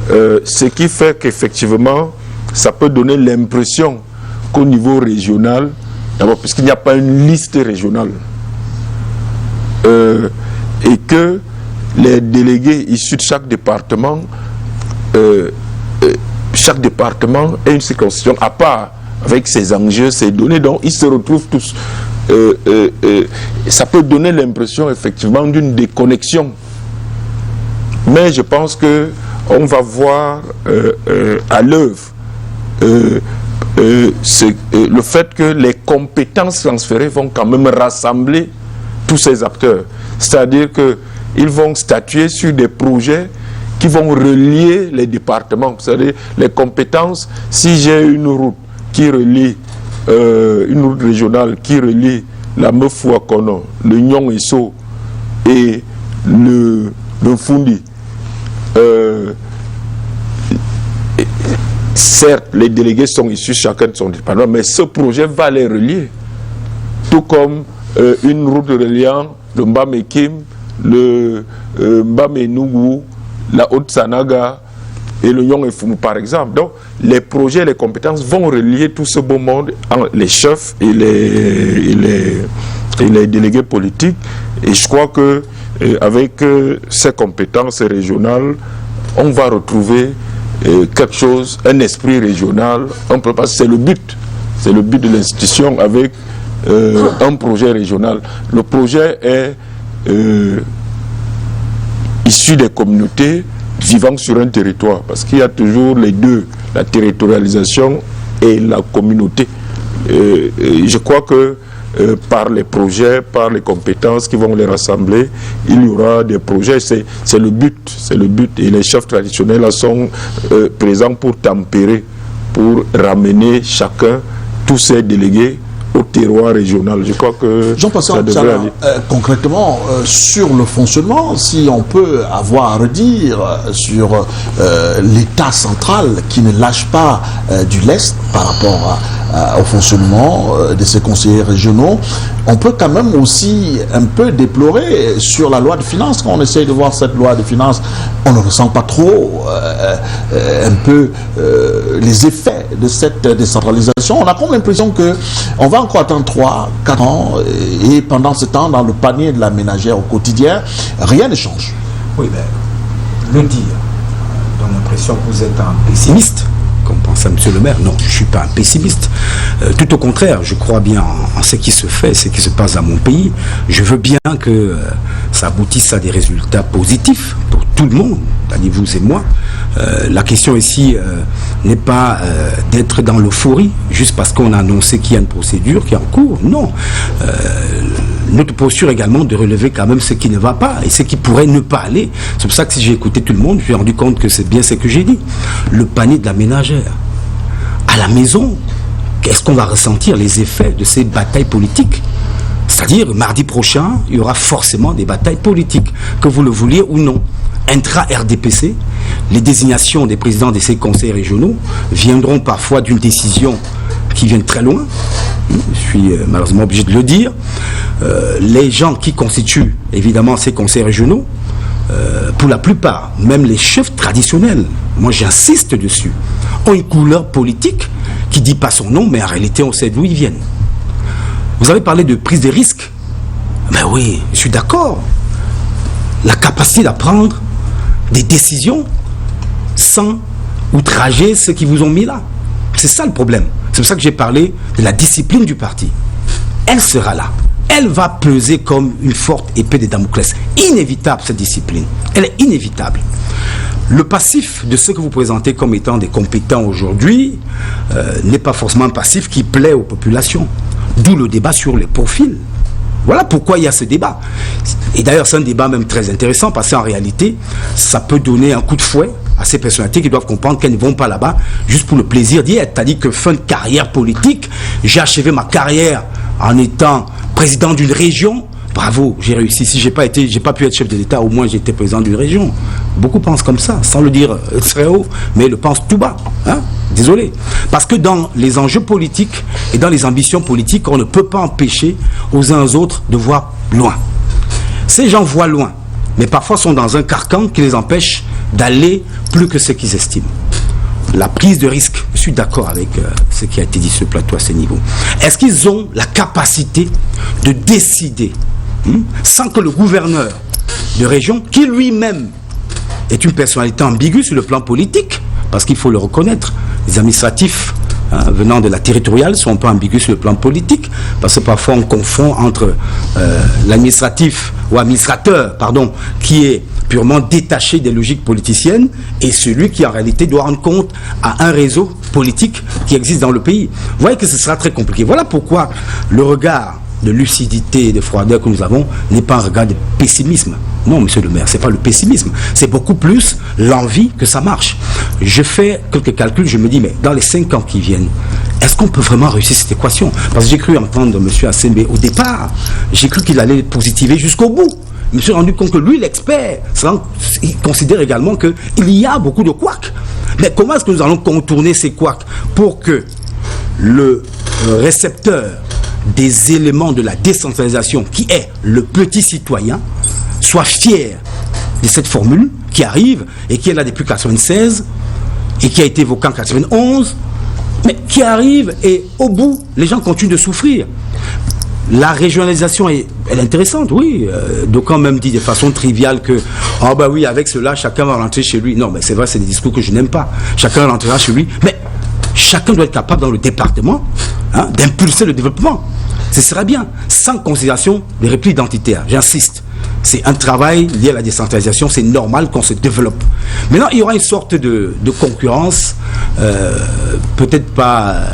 ce qui fait qu'effectivement, ça peut donner l'impression qu'au niveau régional, d'abord puisqu'il n'y a pas une liste régionale, et que les délégués issus de chaque département est une circonscription à part, avec ses enjeux, ses données, donc ils se retrouvent tous. Ça peut donner l'impression effectivement d'une déconnexion. Mais je pense qu'on va voir à l'œuvre le fait que les compétences transférées vont quand même rassembler tous ces acteurs. C'est-à-dire qu'ils vont statuer sur des projets qui vont relier les départements. Vous savez, les compétences, si j'ai une route qui relie, une route régionale qui relie la Mefoua-Kono, le Nyon-Esso et le Fundi, certes, les délégués sont issus chacun de son département, mais ce projet va les relier. Tout comme une route reliant le Mbamekim, le Mbamenougou, la Haute-Sanaga et le Nyon-Efumu par exemple. Donc les projets, les compétences vont relier tout ce beau monde, les chefs et les délégués politiques. Et je crois que avec ces compétences régionales, on va retrouver quelque chose, un esprit régional. C'est le but de l'institution avec un projet régional. Le projet est issus des communautés vivant sur un territoire, parce qu'il y a toujours les deux, la territorialisation et la communauté. Je crois que par les projets, par les compétences qui vont les rassembler, il y aura des projets, c'est le but, et les chefs traditionnels là sont présents pour tempérer, pour ramener chacun, tous ces délégués au terroir régional. Je crois que Jean-Pascal ça devrait aller. concrètement, sur le fonctionnement, si on peut avoir à redire sur l'État central qui ne lâche pas du lest par rapport au fonctionnement de ces conseillers régionaux, on peut quand même aussi un peu déplorer sur la loi de finances. Quand on essaye de voir cette loi de finances, on ne ressent pas trop un peu les effets de cette décentralisation. On a comme l'impression qu'on va encore attendre 3-4 ans et pendant ce temps, dans le panier de la ménagère au quotidien, rien ne change. Oui, mais le dire donne l'impression que vous êtes un pessimiste, comme pense à M. le maire. Non, je ne suis pas un pessimiste. Tout au contraire, je crois bien en ce qui se fait, ce qui se passe dans mon pays. Je veux bien que ça aboutisse à des résultats positifs pour tout le monde, c'est-à-dire vous et moi. La question ici n'est pas d'être dans l'euphorie, juste parce qu'on a annoncé qu'il y a une procédure qui est en cours. Non. Notre posture également de relever quand même ce qui ne va pas et ce qui pourrait ne pas aller. C'est pour ça que si j'ai écouté tout le monde, je me suis rendu compte que c'est bien ce que j'ai dit. Le panier de la ménagère. À la maison, est-ce qu'on va ressentir les effets de ces batailles politiques? C'est-à-dire, mardi prochain, il y aura forcément des batailles politiques, que vous le vouliez ou non. Intra-RDPC, les désignations des présidents de ces conseils régionaux viendront parfois d'une décision qui vient de très loin. Je suis malheureusement obligé de le dire. Les gens qui constituent évidemment ces conseils régionaux, pour la plupart, même les chefs traditionnels, moi j'insiste dessus, ont une couleur politique qui ne dit pas son nom, mais en réalité on sait d'où ils viennent. Vous avez parlé de prise de risque. Ben oui, je suis d'accord. La capacité de prendre des décisions sans outrager ceux qui vous ont mis là. C'est ça le problème. C'est pour ça que j'ai parlé de la discipline du parti. Elle sera là. Elle va peser comme une forte épée de Damoclès. Inévitable cette discipline. Elle est inévitable. Le passif de ceux que vous présentez comme étant des compétents aujourd'hui n'est pas forcément un passif qui plaît aux populations. D'où le débat sur les profils. Voilà pourquoi il y a ce débat. Et d'ailleurs, c'est un débat même très intéressant parce qu'en réalité, ça peut donner un coup de fouet à ces personnalités qui doivent comprendre qu'elles ne vont pas là-bas juste pour le plaisir d'y être. C'est-à-dire que fin de carrière politique, j'ai achevé ma carrière en étant président d'une région. Bravo, j'ai réussi. Si j'ai pas pu être chef de l'État, au moins j'étais président d'une région. Beaucoup pensent comme ça, sans le dire très haut, mais le pensent tout bas. Hein? Désolé. Parce que dans les enjeux politiques et dans les ambitions politiques, on ne peut pas empêcher aux uns aux autres de voir loin. Ces gens voient loin, mais parfois sont dans un carcan qui les empêche d'aller plus que ce qu'ils estiment. La prise de risque, je suis d'accord avec ce qui a été dit sur le plateau à ce niveau. Est-ce qu'ils ont la capacité de décider sans que le gouverneur de région, qui lui-même est une personnalité ambiguë sur le plan politique, parce qu'il faut le reconnaître, les administratifs venant de la territoriale sont un peu ambigus sur le plan politique, parce que parfois on confond entre l'administratif ou administrateur, pardon, qui est purement détaché des logiques politiciennes, et celui qui en réalité doit rendre compte à un réseau politique qui existe dans le pays. Vous voyez que ce sera très compliqué. Voilà pourquoi le regard de lucidité et de froideur que nous avons n'est pas un regard de pessimisme. Non, monsieur le maire, c'est pas le pessimisme. C'est beaucoup plus l'envie que ça marche. Je fais quelques calculs, je me dis, mais dans les 5 ans qui viennent, est-ce qu'on peut vraiment réussir cette équation? Parce que j'ai cru entendre monsieur Assembe au départ, j'ai cru qu'il allait positiver jusqu'au bout. Je me suis rendu compte que lui, l'expert, il considère également qu'il y a beaucoup de couacs. Mais comment est-ce que nous allons contourner ces couacs pour que le récepteur des éléments de la décentralisation, qui est le petit citoyen, soit fier de cette formule qui arrive et qui est là depuis 1996 et qui a été évoquée en 1991, mais qui arrive et au bout, les gens continuent de souffrir. La régionalisation, elle est intéressante, oui. D'aucuns même dit de façon triviale que, ah bah oui, avec cela, chacun va rentrer chez lui. Non, mais c'est vrai, c'est des discours que je n'aime pas. Chacun rentrera chez lui. Mais chacun doit être capable dans le département d'impulser le développement. Ce serait bien, sans considération des replis identitaires. J'insiste. C'est un travail lié à la décentralisation, c'est normal qu'on se développe. Maintenant, il y aura une sorte de concurrence, peut-être pas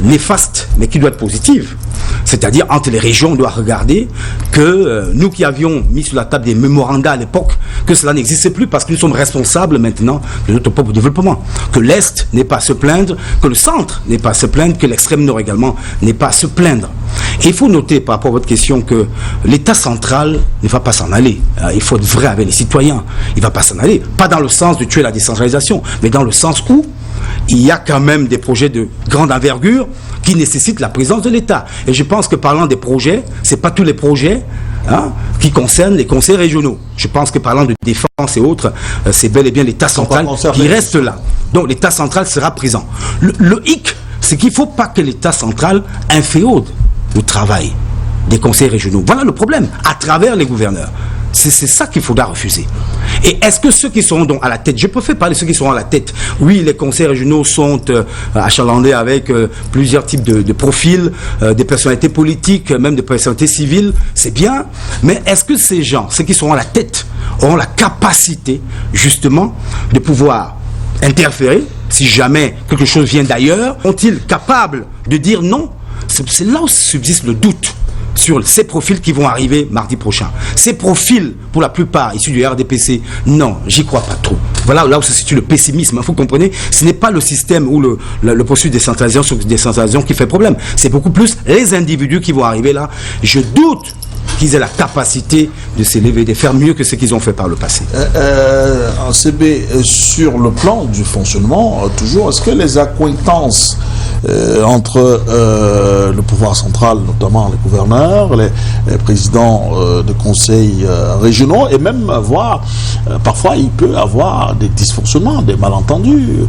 néfaste, mais qui doit être positive. C'est-à-dire, entre les régions, on doit regarder que nous qui avions mis sur la table des mémorandas à l'époque, que cela n'existe plus parce que nous sommes responsables maintenant de notre propre développement. Que l'Est n'est pas à se plaindre, que le centre n'est pas à se plaindre, que l'extrême nord également n'est pas à se plaindre. Et il faut noter par rapport à votre question que l'État central ne va pas s'en aller. Il faut être vrai avec les citoyens. Il ne va pas s'en aller. Pas dans le sens de tuer la décentralisation, mais dans le sens où il y a quand même des projets de grande envergure qui nécessitent la présence de l'État. Et je pense que parlant des projets, ce n'est pas tous les projets qui concernent les conseils régionaux. Je pense que parlant de défense et autres, c'est bel et bien l'État central qui reste là. Donc l'État central sera présent. Le hic, c'est qu'il ne faut pas que l'État central inféode le travail des conseils régionaux. Voilà le problème, à travers les gouverneurs. C'est ça qu'il faudra refuser. Et est-ce que ceux qui seront donc à la tête, je préfère parler de ceux qui seront à la tête, oui, les conseils régionaux sont achalandés avec plusieurs types de profils, des personnalités politiques, même des personnalités civiles, c'est bien, mais est-ce que ces gens, ceux qui seront à la tête, auront la capacité, justement, de pouvoir interférer, si jamais quelque chose vient d'ailleurs, sont-ils capables de dire non? C'est là où subsiste le doute sur ces profils qui vont arriver mardi prochain. Ces profils, pour la plupart, issus du RDPC, non, j'y crois pas trop. Voilà là où se situe le pessimisme. Il faut comprendre, ce n'est pas le système ou le processus de décentralisation qui fait problème. C'est beaucoup plus les individus qui vont arriver là. Je doute qu'ils aient la capacité de s'élever, de faire mieux que ce qu'ils ont fait par le passé. En CB, sur le plan du fonctionnement, toujours, est-ce que les accointances entre le pouvoir central, notamment les gouverneurs, les présidents de conseils régionaux, et même voire, parfois il peut y avoir des dysfonctionnements, des malentendus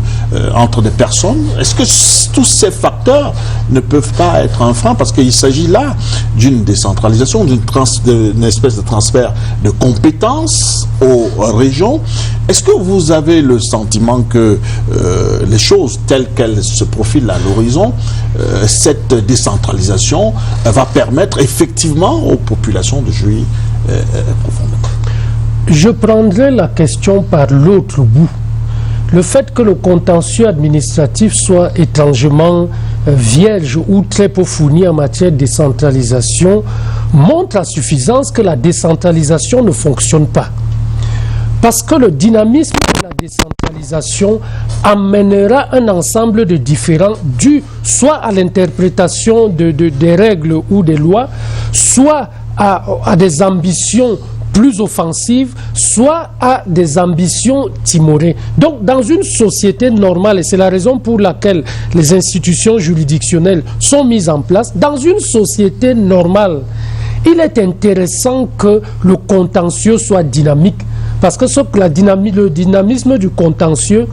entre des personnes. Est-ce que tous ces facteurs ne peuvent pas être un frein, parce qu'il s'agit là d'une décentralisation, d'une espèce de transfert de compétences aux régions? Est-ce que vous avez le sentiment que les choses telles qu'elles se profilent à l'horizon, cette décentralisation va permettre effectivement aux populations de jouir profondément? Je prendrai la question par l'autre bout. Le fait que le contentieux administratif soit étrangement vierge ou très peu fourni en matière de décentralisation montre à suffisance que la décentralisation ne fonctionne pas. Parce que le dynamisme de la décentralisation amènera un ensemble de différends dus soit à l'interprétation des règles ou des lois, soit à des ambitions plus offensives, soit à des ambitions timorées. Donc, dans une société normale, et c'est la raison pour laquelle les institutions juridictionnelles sont mises en place, dans une société normale, il est intéressant que le contentieux soit dynamique, parce que le dynamisme du contentieux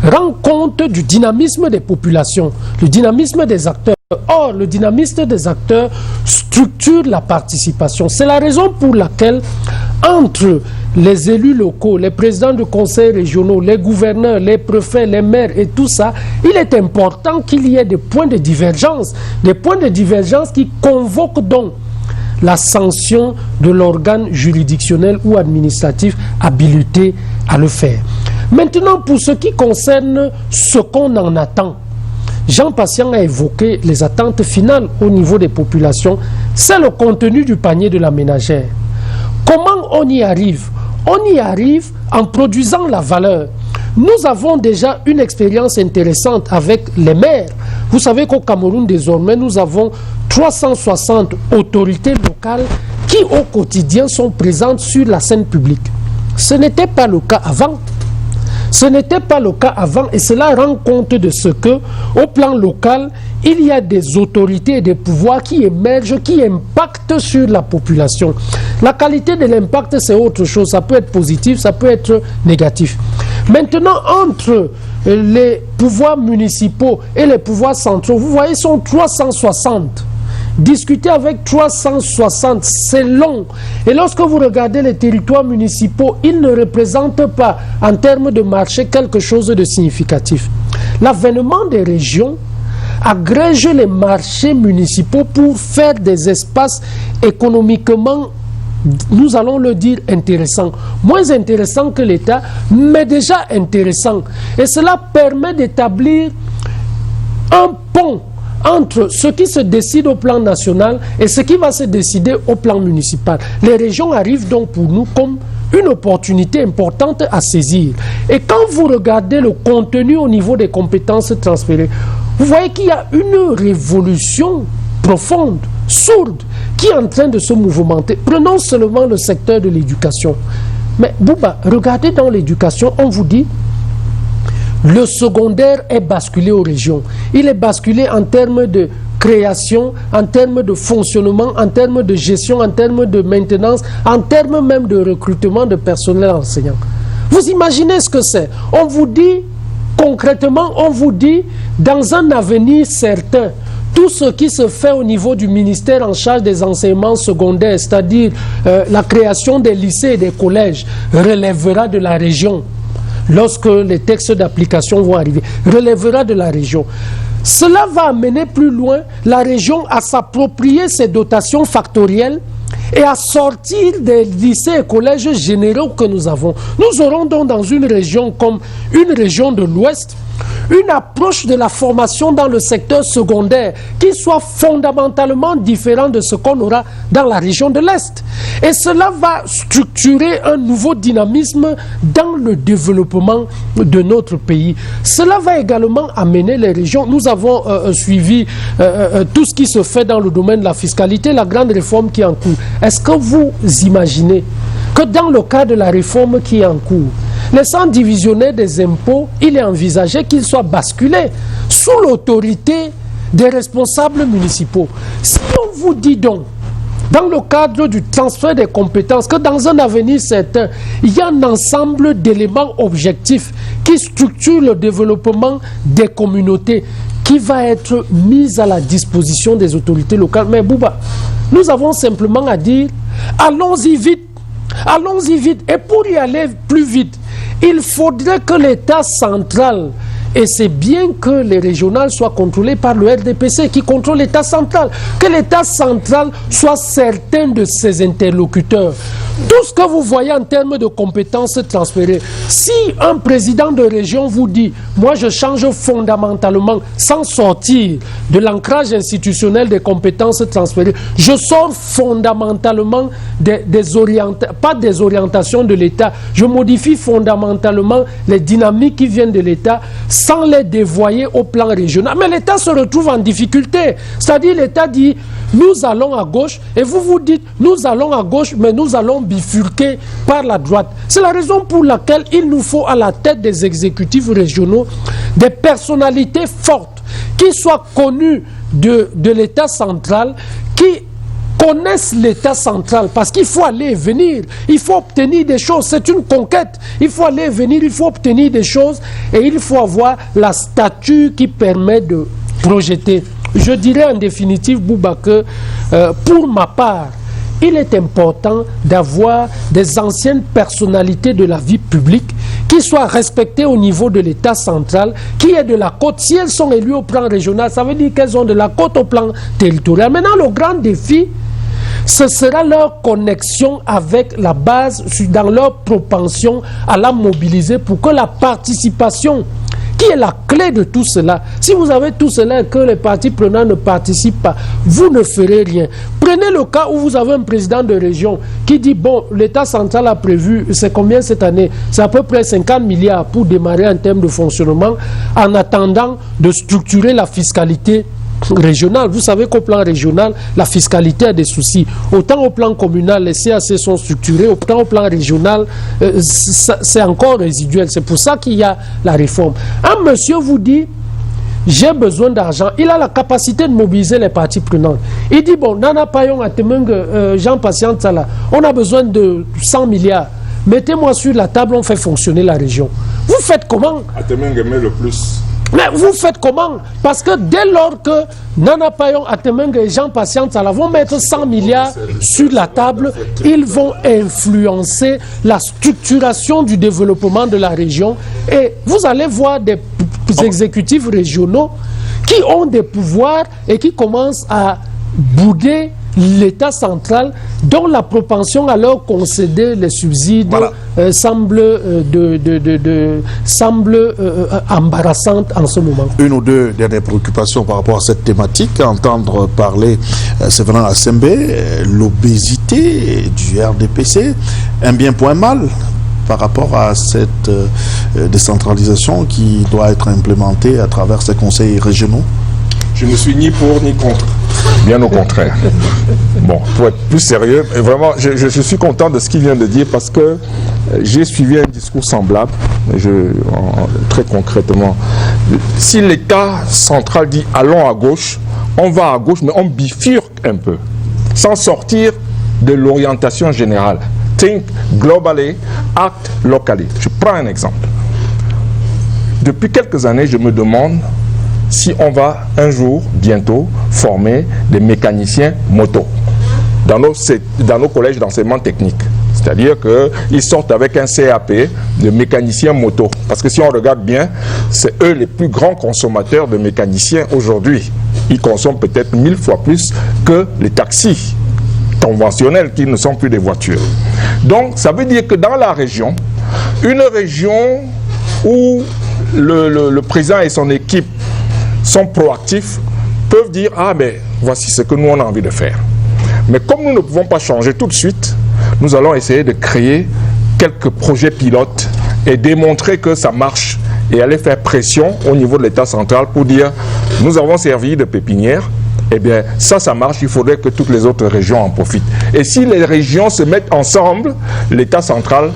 rend compte du dynamisme des populations, le dynamisme des acteurs. Or, le dynamisme des acteurs structure la participation. C'est la raison pour laquelle, entre les élus locaux, les présidents de conseils régionaux, les gouverneurs, les préfets, les maires et tout ça, il est important qu'il y ait des points de divergence qui convoquent donc la sanction de l'organe juridictionnel ou administratif habilité à le faire. Maintenant, pour ce qui concerne ce qu'on en attend, Jean Patient a évoqué les attentes finales au niveau des populations. C'est le contenu du panier de la ménagère. Comment on y arrive? On y arrive en produisant la valeur. Nous avons déjà une expérience intéressante avec les maires. Vous savez qu'au Cameroun, désormais, nous avons 360 autorités locales qui, au quotidien, sont présentes sur la scène publique. Ce n'était pas le cas avant. Ce n'était pas le cas avant, et cela rend compte de ce que, au plan local, il y a des autorités et des pouvoirs qui émergent, qui impactent sur la population. La qualité de l'impact, c'est autre chose. Ça peut être positif, ça peut être négatif. Maintenant, entre les pouvoirs municipaux et les pouvoirs centraux, vous voyez, sont 360. Discuter avec 360, c'est long. Et lorsque vous regardez les territoires municipaux, ils ne représentent pas, en termes de marché, quelque chose de significatif. L'avènement des régions agrège les marchés municipaux pour faire des espaces économiquement, nous allons le dire, intéressants. Moins intéressants que l'État, mais déjà intéressants. Et cela permet d'établir un pont entre ce qui se décide au plan national et ce qui va se décider au plan municipal. Les régions arrivent donc pour nous comme une opportunité importante à saisir. Et quand vous regardez le contenu au niveau des compétences transférées, vous voyez qu'il y a une révolution profonde, sourde, qui est en train de se mouvementer. Prenons seulement le secteur de l'éducation. Mais Bouba, regardez dans l'éducation, on vous dit le secondaire est basculé aux régions. Il est basculé en termes de création, en termes de fonctionnement, en termes de gestion, en termes de maintenance, en termes même de recrutement de personnel enseignant. Vous imaginez ce que c'est? On vous dit, concrètement, on vous dit, dans un avenir certain, tout ce qui se fait au niveau du ministère en charge des enseignements secondaires, c'est-à-dire la création des lycées et des collèges, relèvera de la région. Lorsque les textes d'application vont arriver, relèvera de la région. Cela va amener plus loin la région à s'approprier ses dotations factorielles et à sortir des lycées et collèges généraux que nous avons. Nous aurons donc dans une région comme une région de l'Ouest, une approche de la formation dans le secteur secondaire qui soit fondamentalement différent de ce qu'on aura dans la région de l'Est. Et cela va structurer un nouveau dynamisme dans le développement de notre pays. Cela va également amener les régions. Nous avons suivi tout ce qui se fait dans le domaine de la fiscalité, la grande réforme qui est en cours. Est-ce que vous imaginez que dans le cas de la réforme qui est en cours, les centres divisionnaires des impôts, il est envisagé qu'ils soient basculés sous l'autorité des responsables municipaux. Si on vous dit donc, dans le cadre du transfert des compétences, que dans un avenir certain, il y a un ensemble d'éléments objectifs qui structurent le développement des communautés, qui va être mis à la disposition des autorités locales. Mais Bouba, nous avons simplement à dire, allons-y vite. Allons-y vite. Et pour y aller plus vite, il faudrait que l'État central, et c'est bien que les régionales soient contrôlées par le RDPC qui contrôle l'État central, que l'État central soit certain de ses interlocuteurs. Tout ce que vous voyez en termes de compétences transférées, si un président de région vous dit « moi je change fondamentalement sans sortir de l'ancrage institutionnel des compétences transférées, je sors fondamentalement pas des orientations de l'État, je modifie fondamentalement les dynamiques qui viennent de l'État sans les dévoyer au plan régional. » Mais l'État se retrouve en difficulté. C'est-à-dire l'État dit « nous allons à gauche » et vous vous dites « nous allons à gauche mais nous allons bifurquer par la droite ». C'est la raison pour laquelle il nous faut à la tête des exécutifs régionaux des personnalités fortes qui soient connues de l'État central, qui connaissent l'État central, parce qu'il faut aller et venir, il faut obtenir des choses, c'est une conquête, il faut aller et venir, il faut obtenir des choses et il faut avoir la stature qui permet de projeter. Je dirais en définitive, Bouba, que pour ma part, il est important d'avoir des anciennes personnalités de la vie publique qui soient respectées au niveau de l'État central, qui est de la côte. Si elles sont élues au plan régional, ça veut dire qu'elles ont de la côte au plan territorial. Maintenant, le grand défi, ce sera leur connexion avec la base, dans leur propension à la mobiliser pour que la participation, qui est la clé de tout cela, si vous avez tout cela et que les partis prenants ne participent pas, vous ne ferez rien. Prenez le cas où vous avez un président de région qui dit, bon, l'État central a prévu, c'est combien cette année? C'est à peu près 50 milliards pour démarrer en termes de fonctionnement, en attendant de structurer la fiscalité régional. Vous savez qu'au plan régional, la fiscalité a des soucis. Autant au plan communal, les CAC sont structurés, autant au plan régional, c'est encore résiduel. C'est pour ça qu'il y a la réforme. Un monsieur vous dit, j'ai besoin d'argent. Il a la capacité de mobiliser les parties prenantes. Il dit, bon, Nana Payong, Atemeng, Jean Patient Sala, on a besoin de 100 milliards. Mettez-moi sur la table, on fait fonctionner la région. Vous faites comment? Atemeng met le plus. Mais vous faites comment? Parce que dès lors que Nana Payong, Atemeng et Jean Patient Sala vont mettre 100 milliards sur la table, ils vont influencer la structuration du développement de la région. Et vous allez voir des exécutifs régionaux qui ont des pouvoirs et qui commencent à bouder l'État central dont la propension à leur concéder les subsides semble embarrassante en ce moment. Une ou deux dernières préoccupations par rapport à cette thématique. Entendre parler, c'est venant à Sembé, l'obésité du RDPC, un bien pour un mal par rapport à cette décentralisation qui doit être implémentée à travers ces conseils régionaux. Je ne suis ni pour ni contre. Bien au contraire. Bon, pour être plus sérieux, vraiment, je suis content de ce qu'il vient de dire parce que j'ai suivi un discours semblable. Très concrètement, si l'État central dit allons à gauche, on va à gauche, mais on bifurque un peu, sans sortir de l'orientation générale. Think globally, act locally. Je prends un exemple. Depuis quelques années, je me demande si on va un jour, bientôt, former des mécaniciens moto dans nos collèges d'enseignement technique. C'est-à-dire qu'ils sortent avec un CAP de mécaniciens moto. Parce que si on regarde bien, c'est eux les plus grands consommateurs de mécaniciens aujourd'hui. Ils consomment peut-être 1000 fois plus que les taxis conventionnels qui ne sont plus des voitures. Donc, ça veut dire que dans la région, une région où le président et son équipe sont proactifs, peuvent dire « Ah, mais voici ce que nous, on a envie de faire. » Mais comme nous ne pouvons pas changer tout de suite, nous allons essayer de créer quelques projets pilotes et démontrer que ça marche et aller faire pression au niveau de l'État central pour dire « Nous avons servi de pépinière, eh bien, ça marche, il faudrait que toutes les autres régions en profitent. » Et si les régions se mettent ensemble, l'État central,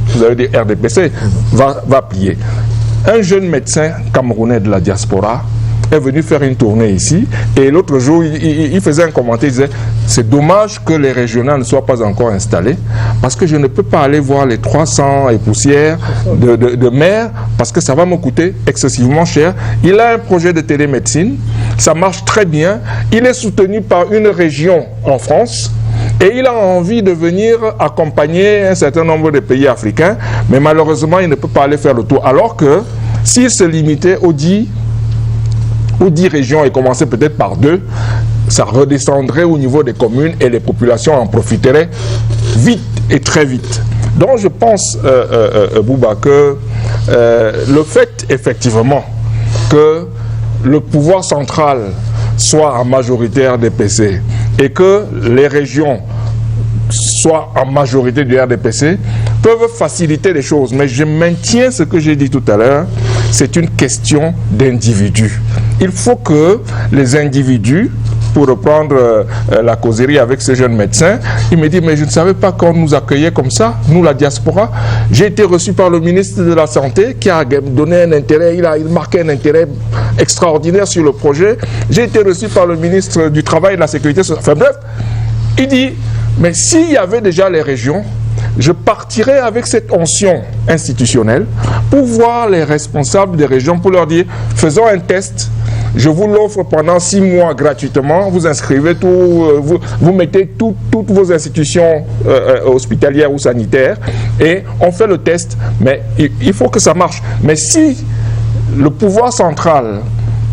vous avez dit RDPC, va plier. Un jeune médecin camerounais de la diaspora est venu faire une tournée ici et l'autre jour il faisait un commentaire, il disait c'est dommage que les régionales ne soient pas encore installés parce que je ne peux pas aller voir les 300 et poussières de maires parce que ça va me coûter excessivement cher. Il a un projet de télémédecine, ça marche très bien, il est soutenu par une région en France. Et il a envie de venir accompagner un certain nombre de pays africains, mais malheureusement, il ne peut pas aller faire le tour. Alors que s'il se limitait aux 10 régions et commençait peut-être par 2, ça redescendrait au niveau des communes et les populations en profiteraient vite et très vite. Donc je pense, Bouba, que le fait effectivement que le pouvoir central soit en majorité RDPC et que les régions soient en majorité du RDPC peuvent faciliter les choses. Mais je maintiens ce que j'ai dit tout à l'heure, c'est une question d'individus. Il faut que les individus, pour reprendre la causerie avec ce jeune médecin, il me dit, mais je ne savais pas qu'on nous accueillait comme ça, nous la diaspora. J'ai été reçu par le ministre de la Santé qui a donné un intérêt, il marquait un intérêt extraordinaire sur le projet. J'ai été reçu par le ministre du Travail et de la Sécurité sociale. Enfin bref, il dit, mais s'il y avait déjà les régions, je partirais avec cette onction institutionnelle pour voir les responsables des régions, pour leur dire, faisons un test, je vous l'offre pendant 6 mois gratuitement, vous inscrivez tout, vous mettez toutes vos institutions hospitalières ou sanitaires et on fait le test, mais il faut que ça marche. Mais si le pouvoir central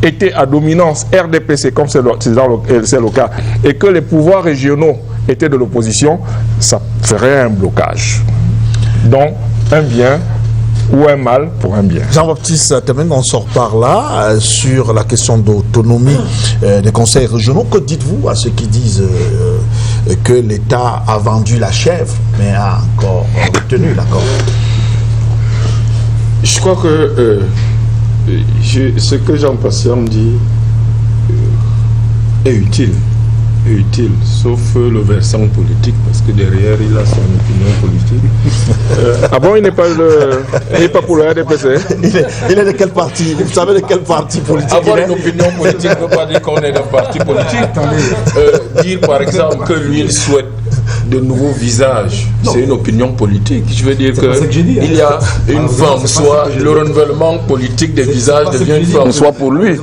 était à dominance RDPC, comme c'est le cas, et que les pouvoirs régionaux étaient de l'opposition, ça ferait un blocage. Donc, un bien ou un mal pour un bien. Jean-Baptiste Temeng, on sort par là sur la question d'autonomie des conseils régionaux. Que dites-vous à ceux qui disent que l'État a vendu la chèvre, mais a encore retenu l'accord? Je crois que ce que Jean-Pascal dit est utile, sauf le versant politique, parce que derrière il a son opinion politique. Ah bon, il n'est pas pour le RDPC? Il est de quel parti? Vous savez de quel parti politique? Avoir une opinion politique ne veut pas dire qu'on est d'un parti politique. Dire par exemple que lui il souhaite de nouveaux visages. C'est une opinion politique. Je veux dire il y a une femme, soit le renouvellement politique des visages devient une femme, soit pour lui.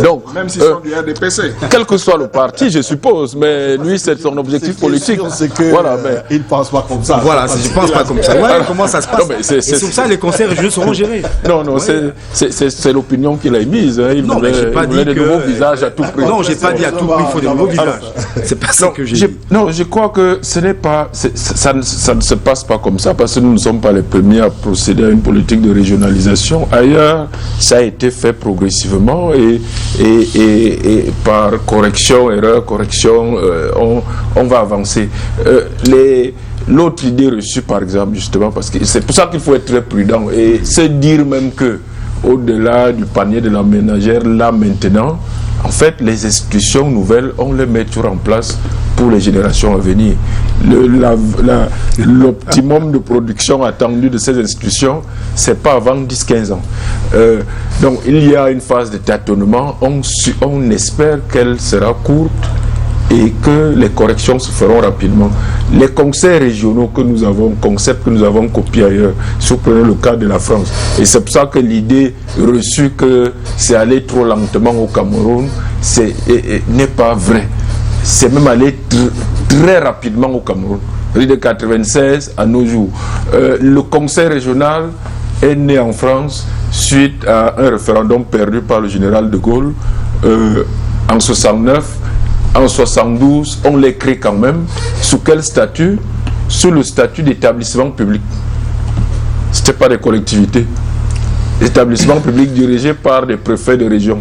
Donc, même si c'est du RDPC. Quel que soit le parti, je suppose, mais lui, c'est son objectif politique. C'est que voilà, mais il ne pense pas comme ça. Voilà, je ne pense pas comme ça. Ouais, comment ça se passe? C'est sur ça les conseils régionaux seront gérés. Non, c'est l'opinion qu'il a émise. Hein. Il voulait de nouveaux visages à tout prix. Non, j'ai pas dit à tout prix, il faut de nouveaux visages. C'est pas ça que j'ai dit. Non, je crois que ce n'est pas, ça ne se passe pas comme ça, parce que nous ne sommes pas les premiers à procéder à une politique de régionalisation. Ailleurs, ça a été fait progressivement et par correction, erreur, correction, on va avancer. L'autre idée reçue, par exemple, justement, parce que c'est pour ça qu'il faut être très prudent et se dire même que au-delà du panier de la ménagère, là maintenant, en fait, les institutions nouvelles, on les met toujours en place pour les générations à venir. L'optimum de production attendu de ces institutions, c'est pas avant 10-15 ans. Donc, il y a une phase de tâtonnement. On espère qu'elle sera courte et que les corrections se feront rapidement. Les conseils régionaux que nous avons, concepts que nous avons copiés ailleurs, si vous prenez le cas de la France, et c'est pour ça que l'idée reçue que c'est aller trop lentement au Cameroun, n'est pas vrai. C'est même aller très rapidement au Cameroun. De 1996 à nos jours. Le conseil régional est né en France suite à un référendum perdu par le général de Gaulle en 69. En 72, on les crée quand même. Sous quel statut? Sous le statut d'établissement public. Ce n'était pas des collectivités. Établissement public dirigé par des préfets de région.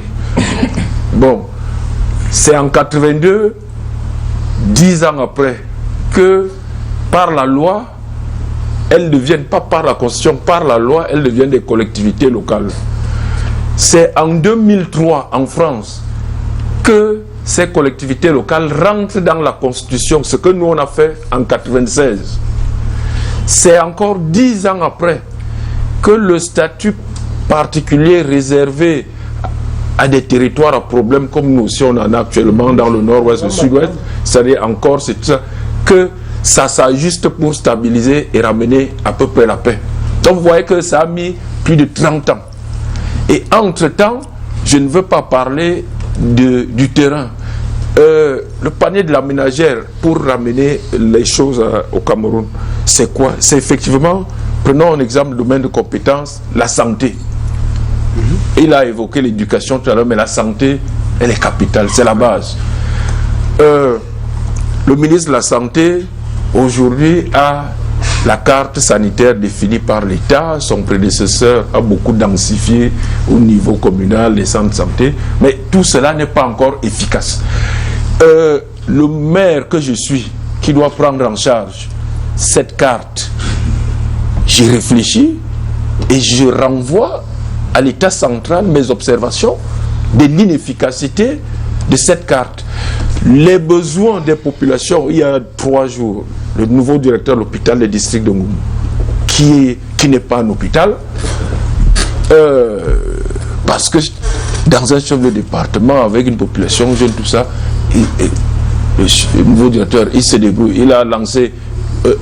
Bon, c'est en 82, 10 ans après, que par la loi, elles deviennent, pas par la Constitution, par la loi, elles deviennent des collectivités locales. C'est en 2003, en France, que ces collectivités locales rentrent dans la Constitution, ce que nous on a fait en 96. C'est encore 10 ans après que le statut particulier réservé à des territoires à problème comme nous aussi on en a actuellement dans le nord-ouest, le sud-ouest, c'est-à-dire en Corse, c'est tout ça, que ça s'ajuste pour stabiliser et ramener à peu près la paix. Donc vous voyez que ça a mis plus de 30 ans. Et entre-temps, je ne veux pas parler du terrain. Le panier de la ménagère pour ramener les choses au Cameroun, c'est quoi? C'est effectivement, prenons un exemple, domaine de compétence, la santé. Il a évoqué l'éducation tout à l'heure, mais la santé, elle est capitale, c'est la base. Le ministre de la Santé, aujourd'hui, a la carte sanitaire définie par l'État. Son prédécesseur a beaucoup densifié au niveau communal les centres de santé, mais tout cela n'est pas encore efficace. Le maire que je suis, qui doit prendre en charge cette carte, j'y réfléchis et je renvoie à l'État central mes observations de l'inefficacité de cette carte. Les besoins des populations, il y a 3 jours, le nouveau directeur de l'hôpital du district de Ngoum, qui n'est pas un hôpital, parce que dans un chef de département avec une population jeune, tout ça, le nouveau directeur, il se débrouille. Il a lancé,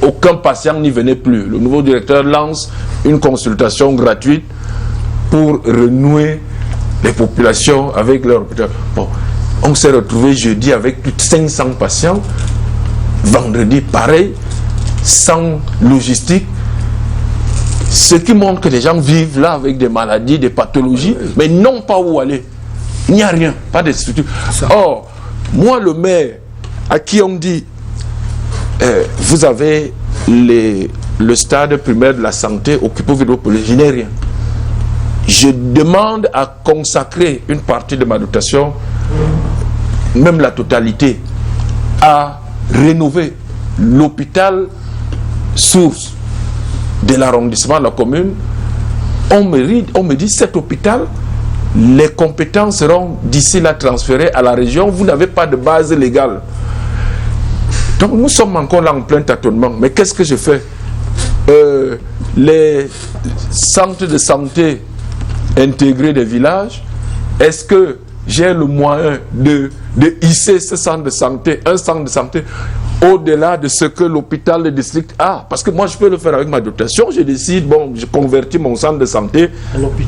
aucun patient n'y venait plus. Le nouveau directeur lance une consultation gratuite pour renouer les populations avec leur hôpital. Bon, on s'est retrouvé jeudi avec plus de 500 patients. Vendredi, pareil, sans logistique. Ce qui montre que les gens vivent là avec des maladies, des pathologies, mais n'ont pas où aller. Il n'y a rien, pas de structure. Or, moi, le maire, à qui on dit, vous avez le stade primaire de la santé, occupez-vous de je n'ai rien. Je demande à consacrer une partie de ma dotation, même la totalité, à rénover l'hôpital source de l'arrondissement de la commune. On me dit, cet hôpital, les compétences seront d'ici là transférées à la région, vous n'avez pas de base légale. Donc nous sommes encore là en plein tâtonnement. Mais qu'est-ce que je fais? Les centres de santé intégrés des villages, est-ce que j'ai le moyen de hisser ce centre de santé, un centre de santé, au-delà de ce que l'hôpital de district a. Parce que moi, je peux le faire avec ma dotation. Je décide, bon, je convertis mon centre de santé,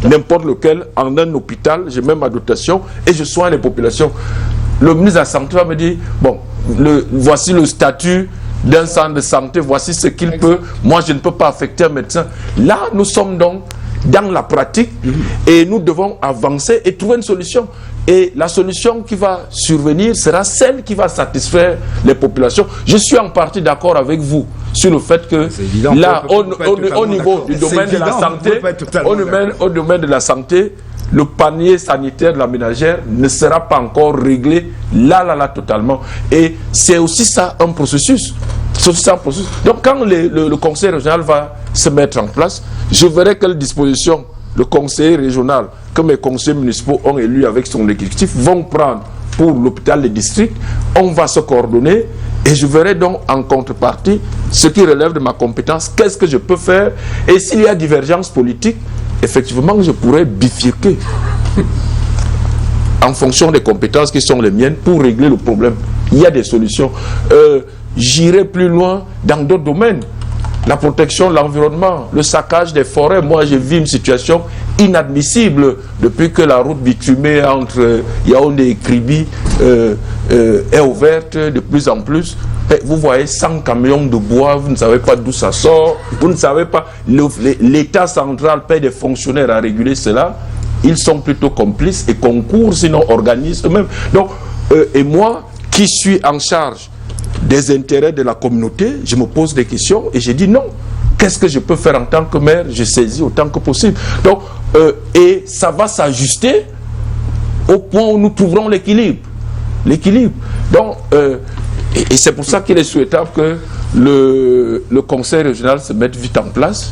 n'importe lequel, en un hôpital. Je mets ma dotation et je soigne les populations. Le ministre de la Santé va me dire, bon, voici le statut d'un centre de santé, voici ce qu'il peut. Moi, je ne peux pas affecter un médecin. Là, nous sommes donc dans la pratique et nous devons avancer et trouver une solution. Et la solution qui va survenir sera celle qui va satisfaire les populations. Je suis en partie d'accord avec vous sur le fait que évident, là, au niveau du domaine de la santé, au domaine de la santé, le panier sanitaire de la ménagère ne sera pas encore réglé là totalement. Et c'est aussi ça un processus. Donc quand le conseil régional va se mettre en place, je verrai quelles dispositions le conseiller régional que mes conseillers municipaux ont élus avec son exécutif vont prendre pour l'hôpital de district. On va se coordonner et je verrai donc en contrepartie ce qui relève de ma compétence, qu'est-ce que je peux faire, et s'il y a divergence politique, effectivement je pourrais bifurquer en fonction des compétences qui sont les miennes pour régler le problème. Il y a des solutions. J'irai plus loin dans d'autres domaines. La protection de l'environnement, le saccage des forêts. Moi, j'ai vu une situation inadmissible depuis que la route bitumée entre Yaoundé et Kribi est ouverte de plus en plus. Et vous voyez 100 camions de bois, vous ne savez pas d'où ça sort, vous ne savez pas. L'État central paie des fonctionnaires à réguler cela. Ils sont plutôt complices et concourent, sinon organisent eux-mêmes. Donc, et moi, qui suis en charge des intérêts de la communauté, je me pose des questions et je dis non. Qu'est-ce que je peux faire en tant que maire? Je saisis autant que possible. Donc, et ça va s'ajuster au point où nous trouverons l'équilibre. Donc, et c'est pour ça qu'il est souhaitable que le conseil régional se mette vite en place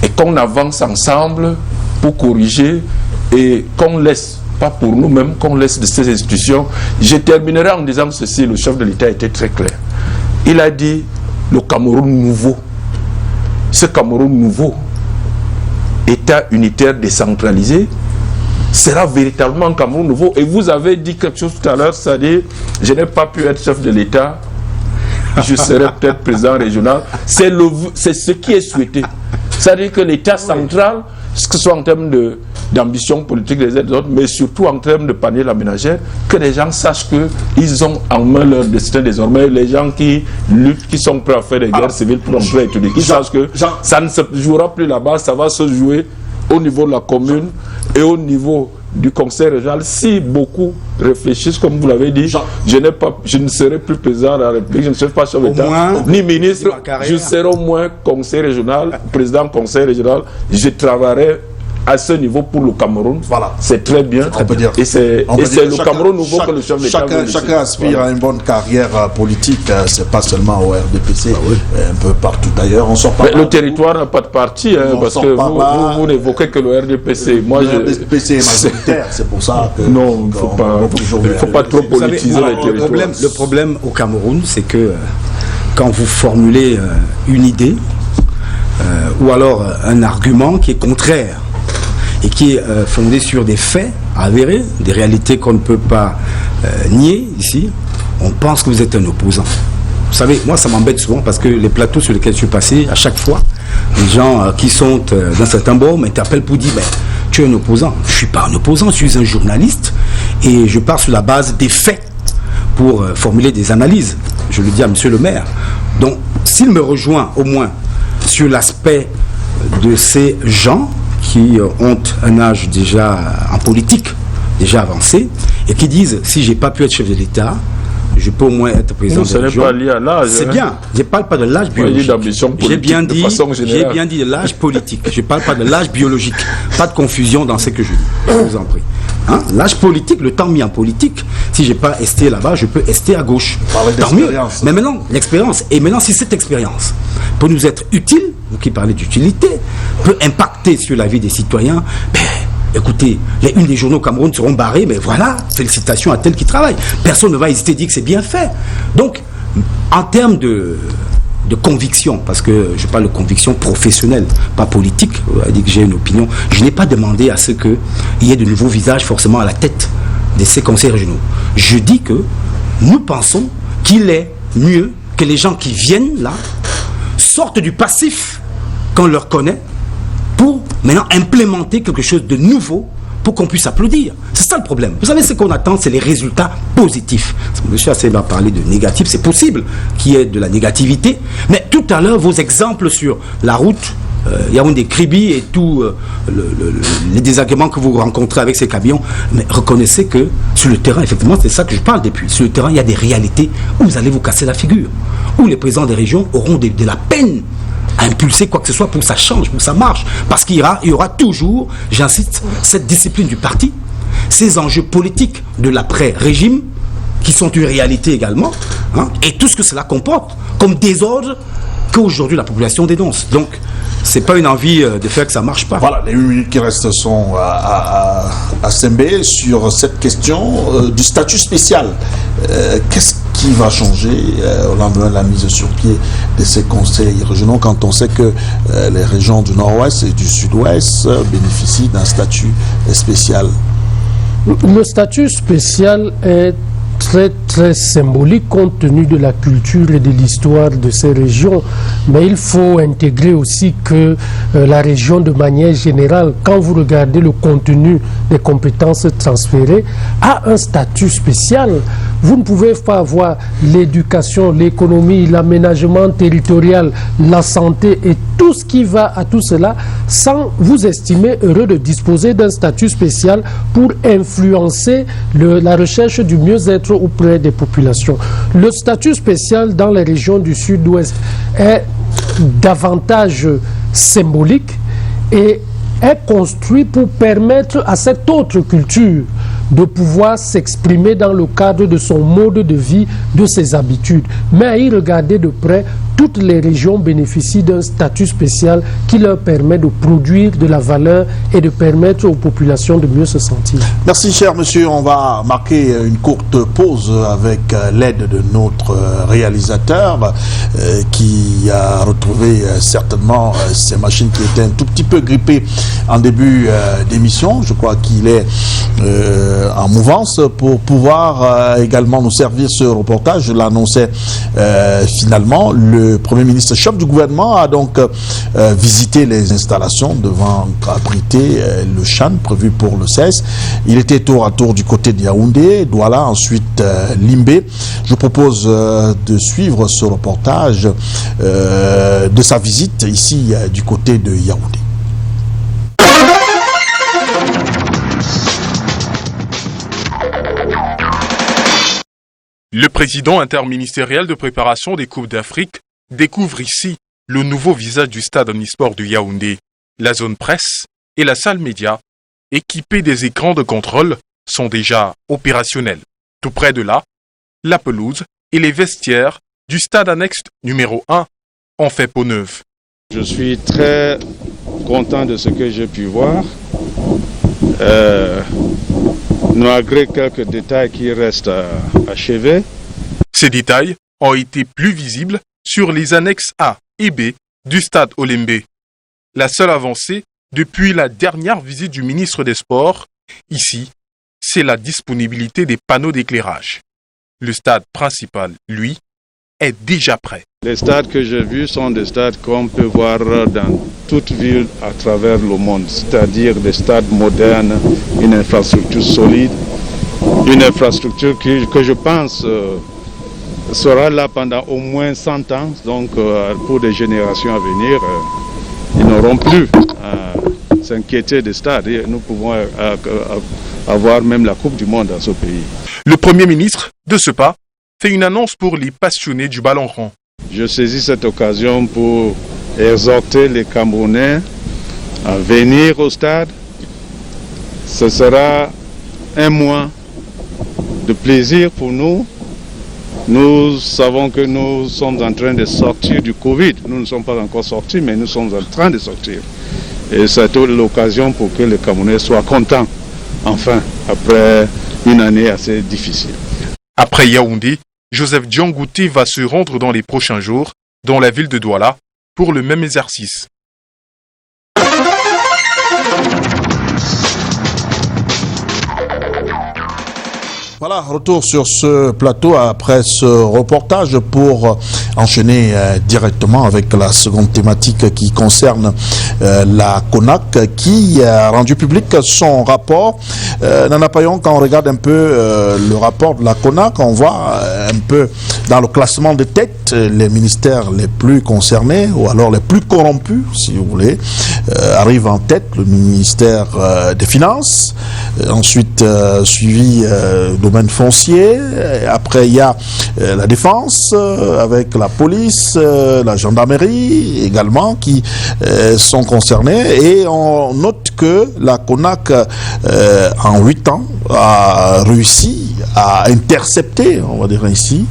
et qu'on avance ensemble pour corriger et qu'on laisse, pas pour nous-mêmes, qu'on laisse de ces institutions. Je terminerai en disant ceci, le chef de l'État était très clair. Il a dit le Cameroun nouveau. Ce Cameroun nouveau, État unitaire décentralisé, sera véritablement un Cameroun nouveau. Et vous avez dit quelque chose tout à l'heure, c'est-à-dire, je n'ai pas pu être chef de l'État, je serai peut-être président régional. C'est ce qui est souhaité. C'est-à-dire que l'État central, que ce soit en termes d'ambition politique des uns des autres, mais surtout en termes de panier la ménagère, que les gens sachent qu'ils ont en main leur destin désormais. Les gens qui luttent, qui sont prêts à faire des guerres civiles pour entrer et tout, ils sachent que ça ne se jouera plus là-bas, ça va se jouer au niveau de la commune et au niveau du conseil régional. Si beaucoup réfléchissent, comme vous l'avez dit, je ne serai plus président de la République, je ne serai pas chef d'État, ni ministre, je serai au moins conseil régional, président conseil régional, je travaillerai à ce niveau pour le Cameroun. Voilà. C'est très bien. On peut dire, et c'est le Cameroun nouveau que le chef d'État veut. Chacun aspire à une bonne carrière politique, c'est pas seulement au RDPC, un peu partout ailleurs. On sort pas. Le territoire n'a pas de parti, parce que vous n'évoquez que le RDPC. Moi, le RDPC est majoritaire, c'est pour ça que... Non, il ne faut pas trop politiser les territoires. Le problème au Cameroun, c'est que quand vous formulez une idée, ou alors un argument qui est contraire, et qui est fondé sur des faits avérés, des réalités qu'on ne peut pas nier ici, on pense que vous êtes un opposant. Vous savez, moi ça m'embête souvent parce que les plateaux sur lesquels je suis passé, à chaque fois, les gens qui sont d'un certain bord m'interpellent pour dire tu es un opposant. Je ne suis pas un opposant, je suis un journaliste et je pars sur la base des faits pour formuler des analyses. Je le dis à monsieur le maire. Donc s'il me rejoint au moins sur l'aspect de ces gens qui ont un âge déjà en politique, déjà avancé, et qui disent, si je n'ai pas pu être chef de l'État, je peux au moins être président de la région. Ce n'est pas lié à l'âge. C'est bien, je ne parle pas de l'âge biologique. J'ai bien dit de l'âge politique, je ne parle pas de l'âge biologique. Pas de confusion dans ce que je dis, je vous en prie. Hein? L'âge politique, le temps mis en politique, si je n'ai pas esté là-bas, je peux ester à gauche. Tant mieux. Mais maintenant, l'expérience, et maintenant si cette expérience peut nous être utile, vous qui parlez d'utilité, peut impacter sur la vie des citoyens, écoutez, les unes des journaux au Cameroun seront barrées, mais voilà, félicitations à tel qui travaille. Personne ne va hésiter à dire que c'est bien fait. Donc, en termes de conviction, parce que je parle de conviction professionnelle, pas politique, on va dire que j'ai une opinion, je n'ai pas demandé à ce qu'il y ait de nouveaux visages forcément à la tête de ces conseils régionaux. Je dis que nous pensons qu'il est mieux que les gens qui viennent là sortent du passif qu'on leur connaît pour maintenant implémenter quelque chose de nouveau pour qu'on puisse applaudir. C'est ça le problème. Vous savez, ce qu'on attend, c'est les résultats positifs. Monsieur Asseb a parlé de négatif, c'est possible qu'il y ait de la négativité, mais tout à l'heure, vos exemples sur la route, Yaoundé-Kribi et tous les désagréments que vous rencontrez avec ces camions, mais reconnaissez que sur le terrain, effectivement, c'est ça que je parle depuis, sur le terrain, il y a des réalités où vous allez vous casser la figure, où les présidents des régions auront de la peine à impulser quoi que ce soit pour que ça change, pour que ça marche, parce qu'il y aura toujours, j'insiste, cette discipline du parti, ces enjeux politiques de l'après-régime, qui sont une réalité également, hein, et tout ce que cela comporte, comme désordre qu'aujourd'hui la population dénonce. Donc, c'est pas une envie de faire que ça marche pas. Voilà, les 8 minutes qui restent sont à Sembe sur cette question du statut spécial. Qu'est-ce qui va changer au lendemain de la mise sur pied de ces conseils régionaux quand on sait que les régions du nord-ouest et du sud-ouest bénéficient d'un statut spécial? Le statut spécial est très symbolique compte tenu de la culture et de l'histoire de ces régions, mais il faut intégrer aussi que la région de manière générale, quand vous regardez le contenu des compétences transférées, a un statut spécial. Vous ne pouvez pas avoir l'éducation, l'économie, l'aménagement territorial, la santé et tout ce qui va à tout cela sans vous estimer heureux de disposer d'un statut spécial pour influencer la recherche du mieux-être auprès des populations. Le statut spécial dans les régions du sud-ouest est davantage symbolique et est construit pour permettre à cette autre culture de pouvoir s'exprimer dans le cadre de son mode de vie, de ses habitudes. Mais à y regarder de près, toutes les régions bénéficient d'un statut spécial qui leur permet de produire de la valeur et de permettre aux populations de mieux se sentir. Merci, cher monsieur. On va marquer une courte pause avec l'aide de notre réalisateur qui a retrouvé certainement ces machines qui étaient un tout petit peu grippées en début d'émission. Je crois qu'il est en mouvance pour pouvoir également nous servir ce reportage. Je l'annonçais finalement. Le Premier ministre chef du gouvernement a donc visité les installations devant abriter le Chan prévu pour le 16. Il était tour à tour du côté de Yaoundé, Douala, ensuite Limbé. Je propose de suivre ce reportage de sa visite ici du côté de Yaoundé. Le président interministériel de préparation des Coupes d'Afrique découvre ici le nouveau visage du stade omnisport de Yaoundé. La zone presse et la salle média, équipées des écrans de contrôle, sont déjà opérationnels. Tout près de là, la pelouse et les vestiaires du stade annexe numéro 1 ont fait peau neuve. Je suis très content de ce que j'ai pu voir. Malgré quelques détails qui restent à achever. Ces détails ont été plus visibles sur les annexes A et B du stade Olembe. La seule avancée depuis la dernière visite du ministre des Sports, ici, c'est la disponibilité des panneaux d'éclairage. Le stade principal, lui, est déjà prêt. Les stades que j'ai vus sont des stades qu'on peut voir dans toute ville à travers le monde, c'est-à-dire des stades modernes, une infrastructure solide, une infrastructure que je pense sera là pendant au moins 100 ans, donc pour des générations à venir, ils n'auront plus à s'inquiéter des stades et nous pouvons avoir même la Coupe du Monde dans ce pays. Le Premier ministre, de ce pas, fait une annonce pour les passionnés du ballon rond. Je saisis cette occasion pour exhorter les Camerounais à venir au stade. Ce sera un mois de plaisir pour nous. Nous savons que nous sommes en train de sortir du Covid. Nous ne sommes pas encore sortis, mais nous sommes en train de sortir. Et c'est l'occasion pour que les Camerounais soient contents, enfin, après une année assez difficile. Après Yaoundé, Joseph Diongouté va se rendre dans les prochains jours dans la ville de Douala pour le même exercice. Voilà, retour sur ce plateau après ce reportage pour enchaîner directement avec la seconde thématique qui concerne la CONAC qui a rendu public son rapport. Nana Payon, quand on regarde un peu le rapport de la CONAC, on voit un peu dans le classement des têtes les ministères les plus concernés ou alors les plus corrompus, si vous voulez, arrive en tête le ministère des Finances, ensuite suivi domaine foncier, après il y a la défense avec la police, la gendarmerie également qui sont concernés, et on note que la CONAC en 8 ans a réussi à intercepter, on va dire ainsi,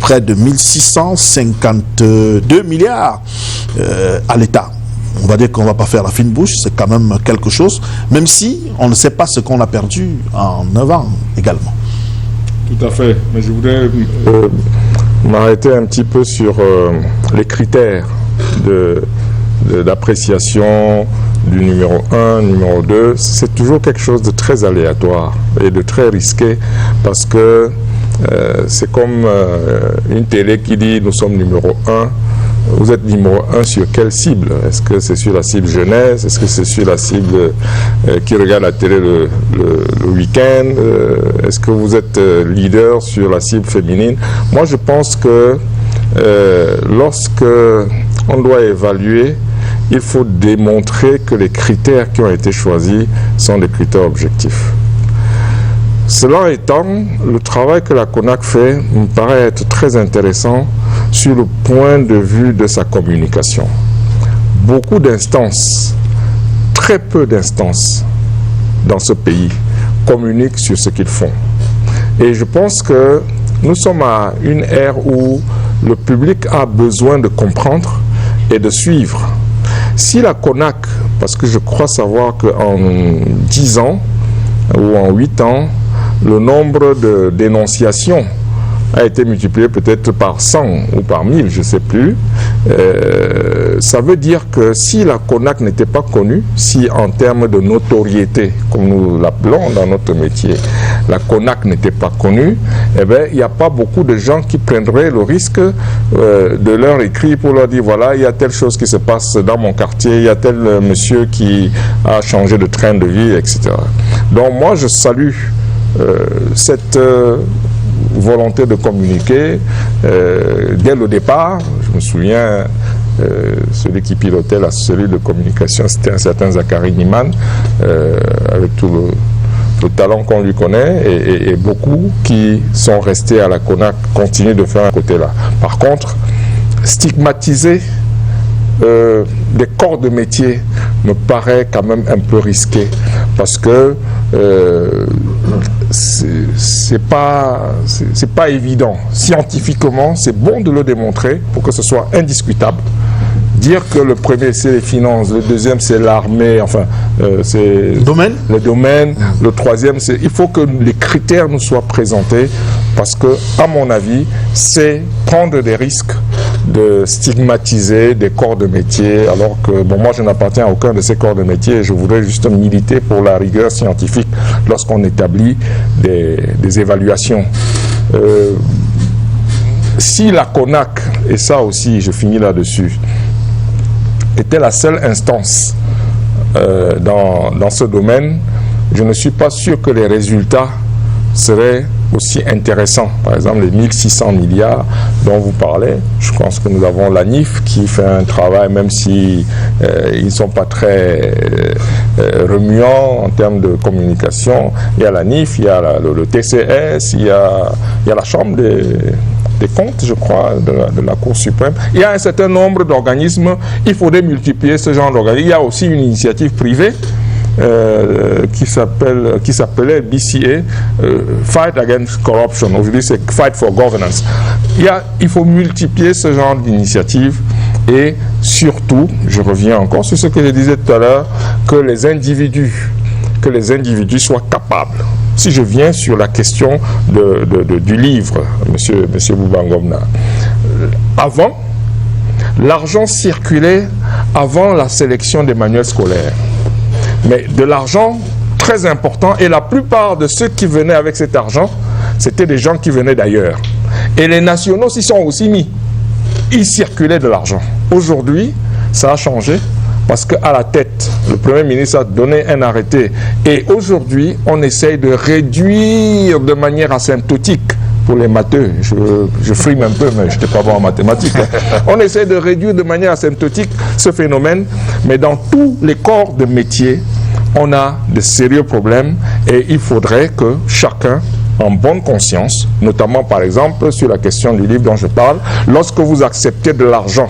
près de 1652 milliards à l'État. On va dire qu'on ne va pas faire la fine bouche, c'est quand même quelque chose, même si on ne sait pas ce qu'on a perdu en 9 ans également. Tout à fait, mais je voudrais m'arrêter un petit peu sur les critères d'appréciation du numéro 1, numéro 2. C'est toujours quelque chose de très aléatoire et de très risqué, parce que c'est comme une télé qui dit nous sommes numéro 1. Vous êtes numéro 1 sur quelle cible? Est-ce que c'est sur la cible jeunesse? Est-ce que c'est sur la cible qui regarde la télé le week-end? Est-ce que vous êtes leader sur la cible féminine? Moi, je pense que lorsque on doit évaluer, il faut démontrer que les critères qui ont été choisis sont des critères objectifs. Cela étant, le travail que la CONAC fait me paraît être très intéressant sur le point de vue de sa communication. Beaucoup d'instances, très peu d'instances dans ce pays communiquent sur ce qu'ils font. Et je pense que nous sommes à une ère où le public a besoin de comprendre et de suivre. Si la CONAC, parce que je crois savoir qu'en 10 ans ou en 8 ans, le nombre de dénonciations a été multiplié peut-être par 100 ou par 1000, je ne sais plus. Ça veut dire que si la CONAC n'était pas connue, si en termes de notoriété, comme nous l'appelons dans notre métier, la CONAC n'était pas connue, eh bien, il n'y a pas beaucoup de gens qui prendraient le risque de leur écrire pour leur dire voilà, il y a telle chose qui se passe dans mon quartier, il y a tel monsieur qui a changé de train de vie, etc. Donc moi, je salue cette volonté de communiquer dès le départ. Je me souviens, celui qui pilotait la cellule de communication, c'était un certain Zachary Niman, avec tout le talent qu'on lui connaît, et beaucoup qui sont restés à la CONAC continuent de faire un côté là. Par contre, stigmatiser des corps de métier me paraît quand même un peu risqué, parce que c'est pas évident. Scientifiquement, c'est bon de le démontrer pour que ce soit indiscutable. Dire que le premier c'est les finances, le deuxième c'est l'armée, enfin c'est le domaine, le troisième c'est... Il faut que les critères nous soient présentés, parce que, à mon avis, c'est prendre des risques de stigmatiser des corps de métier, alors que, bon, moi je n'appartiens à aucun de ces corps de métier, et je voudrais juste militer pour la rigueur scientifique lorsqu'on établit des évaluations. Si la CONAC, et ça aussi je finis là-dessus, était la seule instance dans ce domaine, je ne suis pas sûr que les résultats seraient aussi intéressants. Par exemple, les 1600 milliards dont vous parlez, je pense que nous avons la NIF qui fait un travail, même si ils ne sont pas très remuants en termes de communication. Il y a la NIF, il y a le TCS, il y a la Chambre des comptes, je crois, de la Cour suprême. Il y a un certain nombre d'organismes, il faudrait multiplier ce genre d'organismes. Il y a aussi une initiative privée qui s'appelait BCA, Fight Against Corruption. Aujourd'hui, c'est Fight for Governance. Il faut multiplier ce genre d'initiatives, et surtout, je reviens encore sur ce que je disais tout à l'heure, que les individus soient capables. Si je viens sur la question du livre, monsieur Boubangomna, avant, l'argent circulait avant la sélection des manuels scolaires. Mais de l'argent très important, et la plupart de ceux qui venaient avec cet argent, c'était des gens qui venaient d'ailleurs. Et les nationaux s'y sont aussi mis. Ils circulaient de l'argent. Aujourd'hui, ça a changé parce qu'à la tête, le Premier ministre a donné un arrêté. Et aujourd'hui, on essaye de réduire de manière asymptotique. Pour les matheux, je frime un peu, mais je n'étais pas bon en mathématiques. On essaie de réduire de manière asymptotique ce phénomène, mais dans tous les corps de métier, on a de sérieux problèmes et il faudrait que chacun, en bonne conscience, notamment par exemple sur la question du livre dont je parle, lorsque vous acceptez de l'argent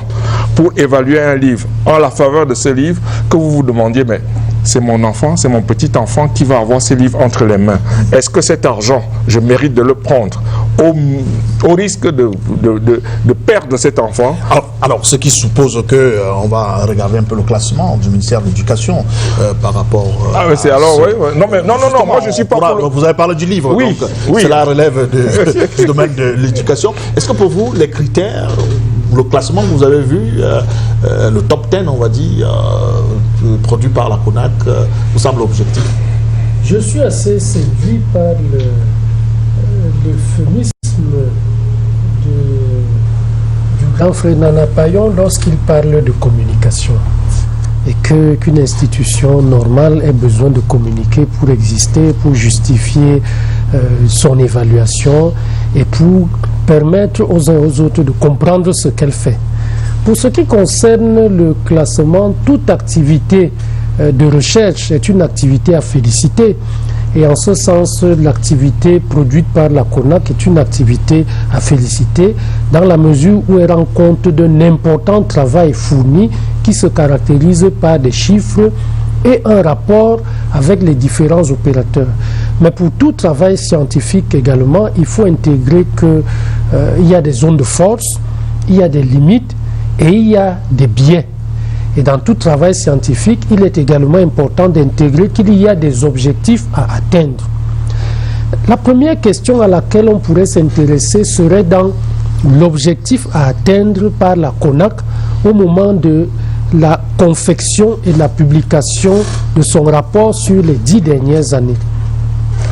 pour évaluer un livre, en la faveur de ce livre, que vous vous demandiez, mais c'est mon enfant, c'est mon petit enfant qui va avoir ces livres entre les mains. Est-ce que cet argent, je mérite de le prendre au risque de perdre cet enfant? Alors, ce qui suppose que on va regarder un peu le classement du ministère de l'Éducation par rapport ah, mais c'est alors, oui. Non, mais non, moi je suis pas pour Vous avez parlé du livre, oui, donc oui. Cela relève du domaine de l'éducation. Est-ce que pour vous, les critères, le classement que vous avez vu, le top 10, on va dire, produit par la CONAC, vous semble objectif? Je suis assez séduit par l'euphémisme du grand frère Nana Payon lorsqu'il parle de communication et qu'une institution normale ait besoin de communiquer pour exister, pour justifier son évaluation et pour permettre aux uns aux autres de comprendre ce qu'elle fait. Pour ce qui concerne le classement, toute activité de recherche est une activité à féliciter. Et en ce sens, l'activité produite par la CONAC est une activité à féliciter dans la mesure où elle rend compte d'un important travail fourni qui se caractérise par des chiffres et un rapport avec les différents opérateurs. Mais pour tout travail scientifique également, il faut intégrer qu'il y a des zones de force, il y a des limites et il y a des biais. Et dans tout travail scientifique, il est également important d'intégrer qu'il y a des objectifs à atteindre. La première question à laquelle on pourrait s'intéresser serait dans l'objectif à atteindre par la CONAC au moment de la confection et de la publication de son rapport sur les 10 dernières années.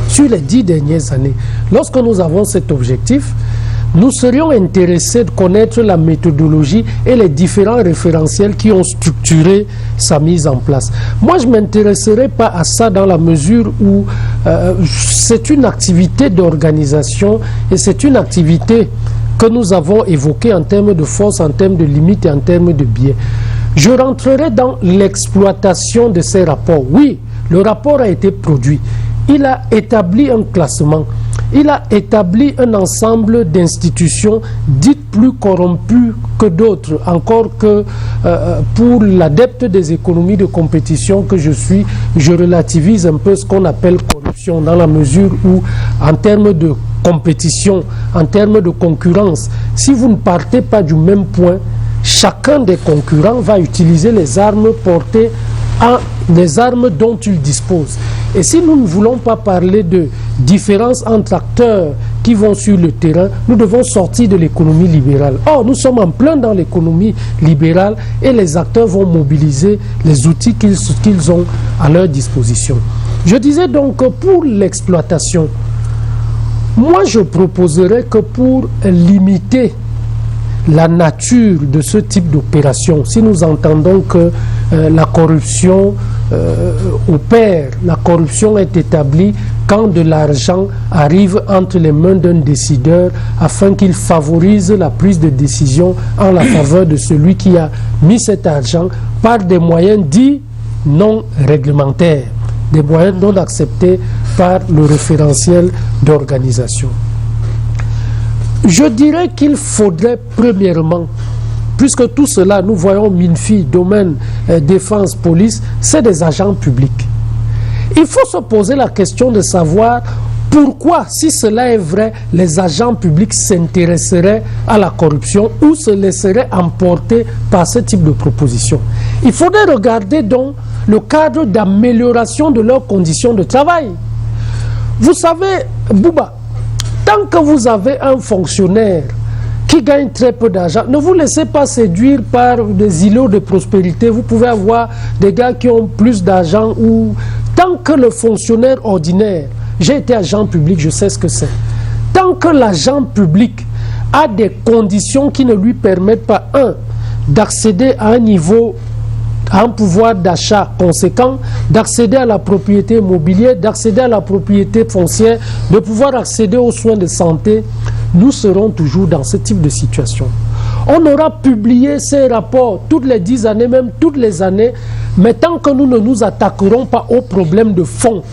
Sur les 10 dernières années, lorsque nous avons cet objectif, nous serions intéressés de connaître la méthodologie et les différents référentiels qui ont structuré sa mise en place. Moi, je ne m'intéresserai pas à ça dans la mesure où c'est une activité d'organisation et c'est une activité que nous avons évoquée en termes de force, en termes de limites et en termes de biais. Je rentrerai dans l'exploitation de ces rapports. Oui, le rapport a été produit. Il a établi un classement. Il a établi un ensemble d'institutions dites plus corrompues que d'autres, encore que pour l'adepte des économies de compétition que je suis, je relativise un peu ce qu'on appelle corruption, dans la mesure où, en termes de compétition, en termes de concurrence, si vous ne partez pas du même point, chacun des concurrents va utiliser les armes portées des armes dont il dispose. Et si nous ne voulons pas parler de différence entre acteurs qui vont sur le terrain, nous devons sortir de l'économie libérale. Or, nous sommes en plein dans l'économie libérale et les acteurs vont mobiliser les outils qu'ils ont à leur disposition. Je disais donc que pour l'exploitation, moi je proposerais que pour limiter la nature de ce type d'opération, si nous entendons que la corruption opère, la corruption est établie quand de l'argent arrive entre les mains d'un décideur afin qu'il favorise la prise de décision en la faveur de celui qui a mis cet argent par des moyens dits non réglementaires, des moyens non acceptés par le référentiel d'organisation. Je dirais qu'il faudrait premièrement, puisque tout cela, nous voyons MINFI, domaine défense, police, c'est des agents publics. Il faut se poser la question de savoir pourquoi, si cela est vrai, les agents publics s'intéresseraient à la corruption ou se laisseraient emporter par ce type de proposition. Il faudrait regarder donc le cadre d'amélioration de leurs conditions de travail. Vous savez, Bouba, tant que vous avez un fonctionnaire qui gagne très peu d'argent, ne vous laissez pas séduire par des îlots de prospérité. Vous pouvez avoir des gars qui ont plus d'argent ou tant que le fonctionnaire ordinaire, j'ai été agent public, je sais ce que c'est, tant que l'agent public a des conditions qui ne lui permettent pas, d'accéder à un niveau, à un pouvoir d'achat conséquent, d'accéder à la propriété immobilière, d'accéder à la propriété foncière, de pouvoir accéder aux soins de santé, nous serons toujours dans ce type de situation. On aura publié ces rapports toutes les 10 années, même toutes les années, mais tant que nous ne nous attaquerons pas aux problèmes de fond,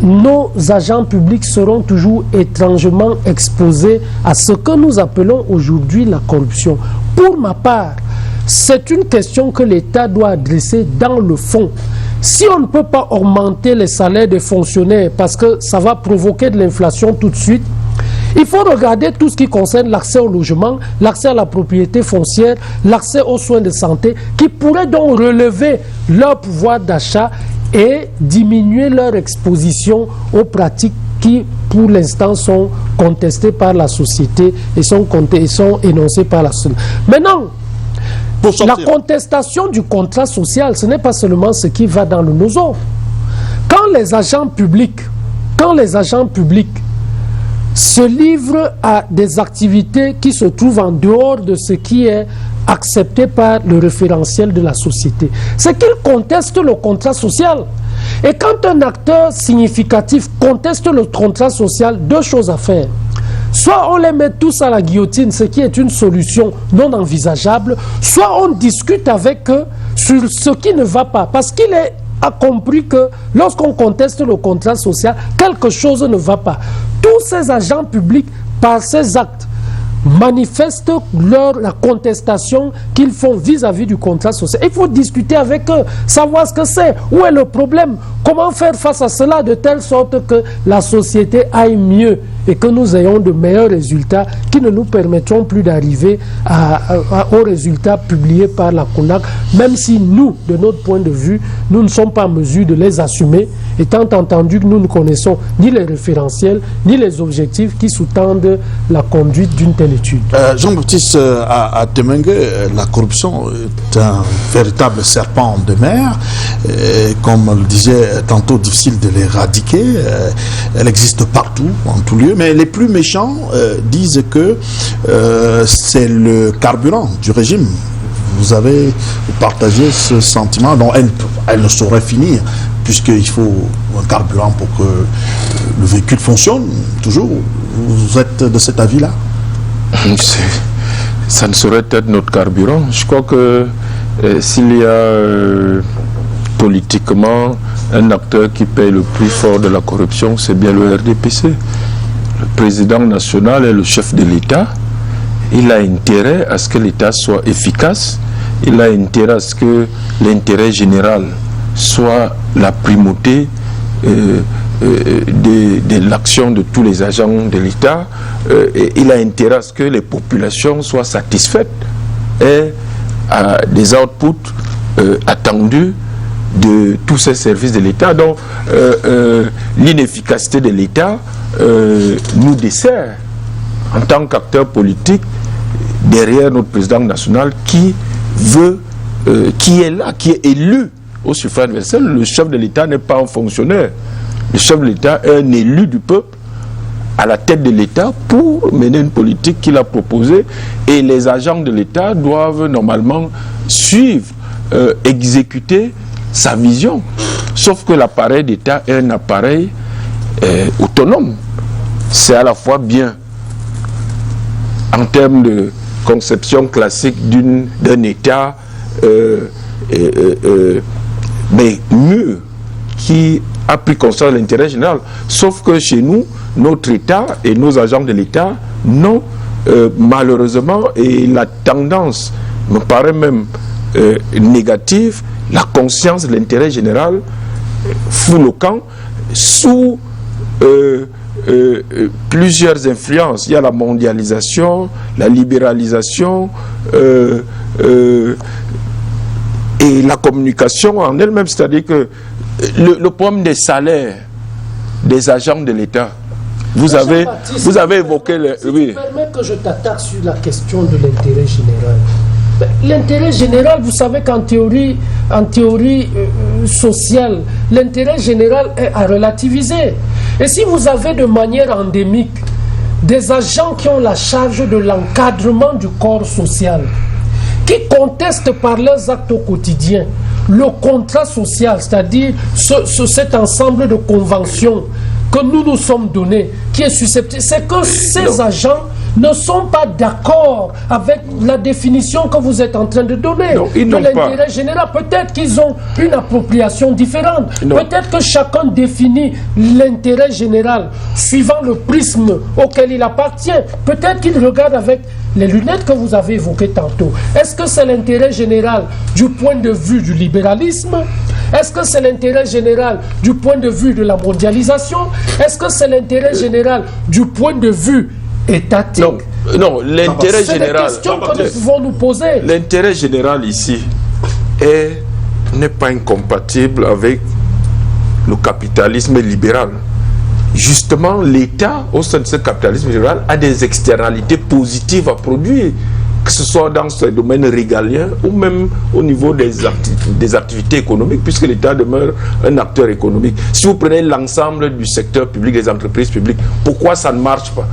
nos agents publics seront toujours étrangement exposés à ce que nous appelons aujourd'hui la corruption. Pour ma part, c'est une question que l'État doit adresser dans le fond. Si on ne peut pas augmenter les salaires des fonctionnaires parce que ça va provoquer de l'inflation tout de suite, il faut regarder tout ce qui concerne l'accès au logement, l'accès à la propriété foncière, l'accès aux soins de santé, qui pourraient donc relever leur pouvoir d'achat et diminuer leur exposition aux pratiques qui, pour l'instant, sont contestées par la société et sont énoncées par la société. Maintenant, la contestation du contrat social, ce n'est pas seulement ce qui va dans le nozo. Quand les agents publics se livrent à des activités qui se trouvent en dehors de ce qui est accepté par le référentiel de la société, c'est qu'ils contestent le contrat social. Et quand un acteur significatif conteste le contrat social, deux choses à faire. Soit on les met tous à la guillotine, ce qui est une solution non envisageable, soit on discute avec eux sur ce qui ne va pas. Parce qu'il a compris que lorsqu'on conteste le contrat social, quelque chose ne va pas. Tous ces agents publics, par ces actes, manifestent la contestation qu'ils font vis-à-vis du contrat social. Il faut discuter avec eux, savoir ce que c'est, où est le problème, comment faire face à cela de telle sorte que la société aille mieux et que nous ayons de meilleurs résultats qui ne nous permettront plus d'arriver aux résultats publiés par la CONAC, même si nous, de notre point de vue, nous ne sommes pas en mesure de les assumer, étant entendu que nous ne connaissons ni les référentiels, ni les objectifs qui sous-tendent la conduite d'une telle étude. Jean-Baptiste Atemengue, la corruption est un véritable serpent de mer. Comme on le disait tantôt, difficile de l'éradiquer. Elle existe partout, en tout lieu. Mais les plus méchants disent que c'est le carburant du régime. Vous partagé ce sentiment dont elle ne saurait finir, puisqu'il faut un carburant pour que le véhicule fonctionne toujours. Vous êtes de cet avis-là? Ça ne saurait être notre carburant. Je crois que s'il y a politiquement un acteur qui paye le plus fort de la corruption, c'est bien le RDPC. Le président national est le chef de l'État. Il a intérêt à ce que l'État soit efficace. Il a intérêt à ce que l'intérêt général soit la primauté de l'action de tous les agents de l'État. Il a intérêt à ce que les populations soient satisfaites et à des outputs attendus de tous ces services de l'État. Donc l'inefficacité de l'État nous dessert en tant qu'acteur politique derrière notre président national qui est là, qui est élu au suffrage universel. Le chef de l'État n'est pas un fonctionnaire. Le chef de l'État est un élu du peuple à la tête de l'État pour mener une politique qu'il a proposée, et les agents de l'État doivent normalement suivre, exécuter sa vision. Sauf que l'appareil d'État est un appareil autonome. C'est à la fois bien en termes de conception classique d'un État, mais mieux, qui a pris conscience de l'intérêt général. Sauf que chez nous, notre État et nos agents de l'État n'ont malheureusement, et la tendance me paraît même négative, la conscience de l'intérêt général fout le camp sous plusieurs influences. Il y a la mondialisation, la libéralisation et la communication en elle-même, c'est-à-dire que le problème des salaires des agents de l'État, vous avez évoqué... Si tu permets que je t'attaque sur la question de l'intérêt général. L'intérêt général, vous savez qu'en théorie, sociale, l'intérêt général est à relativiser. Et si vous avez de manière endémique des agents qui ont la charge de l'encadrement du corps social, qui contestent par leurs actes au quotidien le contrat social, c'est-à-dire cet ensemble de conventions que nous nous sommes donnés, qui est susceptible, c'est que ces agents ne sont pas d'accord avec la définition que vous êtes en train de donner de l'intérêt général. Peut-être qu'ils ont une appropriation différente. Peut-être que chacun définit l'intérêt général suivant le prisme auquel il appartient. Peut-être qu'il regarde avec les lunettes que vous avez évoquées tantôt. Est-ce que c'est l'intérêt général du point de vue du libéralisme? Est-ce que c'est l'intérêt général du point de vue de la mondialisation? Est-ce que c'est l'intérêt général du point de vue étatique? Non, l'intérêt général. C'est des questions que nous pouvons nous poser. L'intérêt général ici n'est pas incompatible avec le capitalisme libéral. Justement, l'État, au sein de ce capitalisme libéral, a des externalités positives à produire, que ce soit dans ce domaine régalien ou même au niveau des activités économiques, puisque l'État demeure un acteur économique. Si vous prenez l'ensemble du secteur public, des entreprises publiques, pourquoi ça ne marche pas?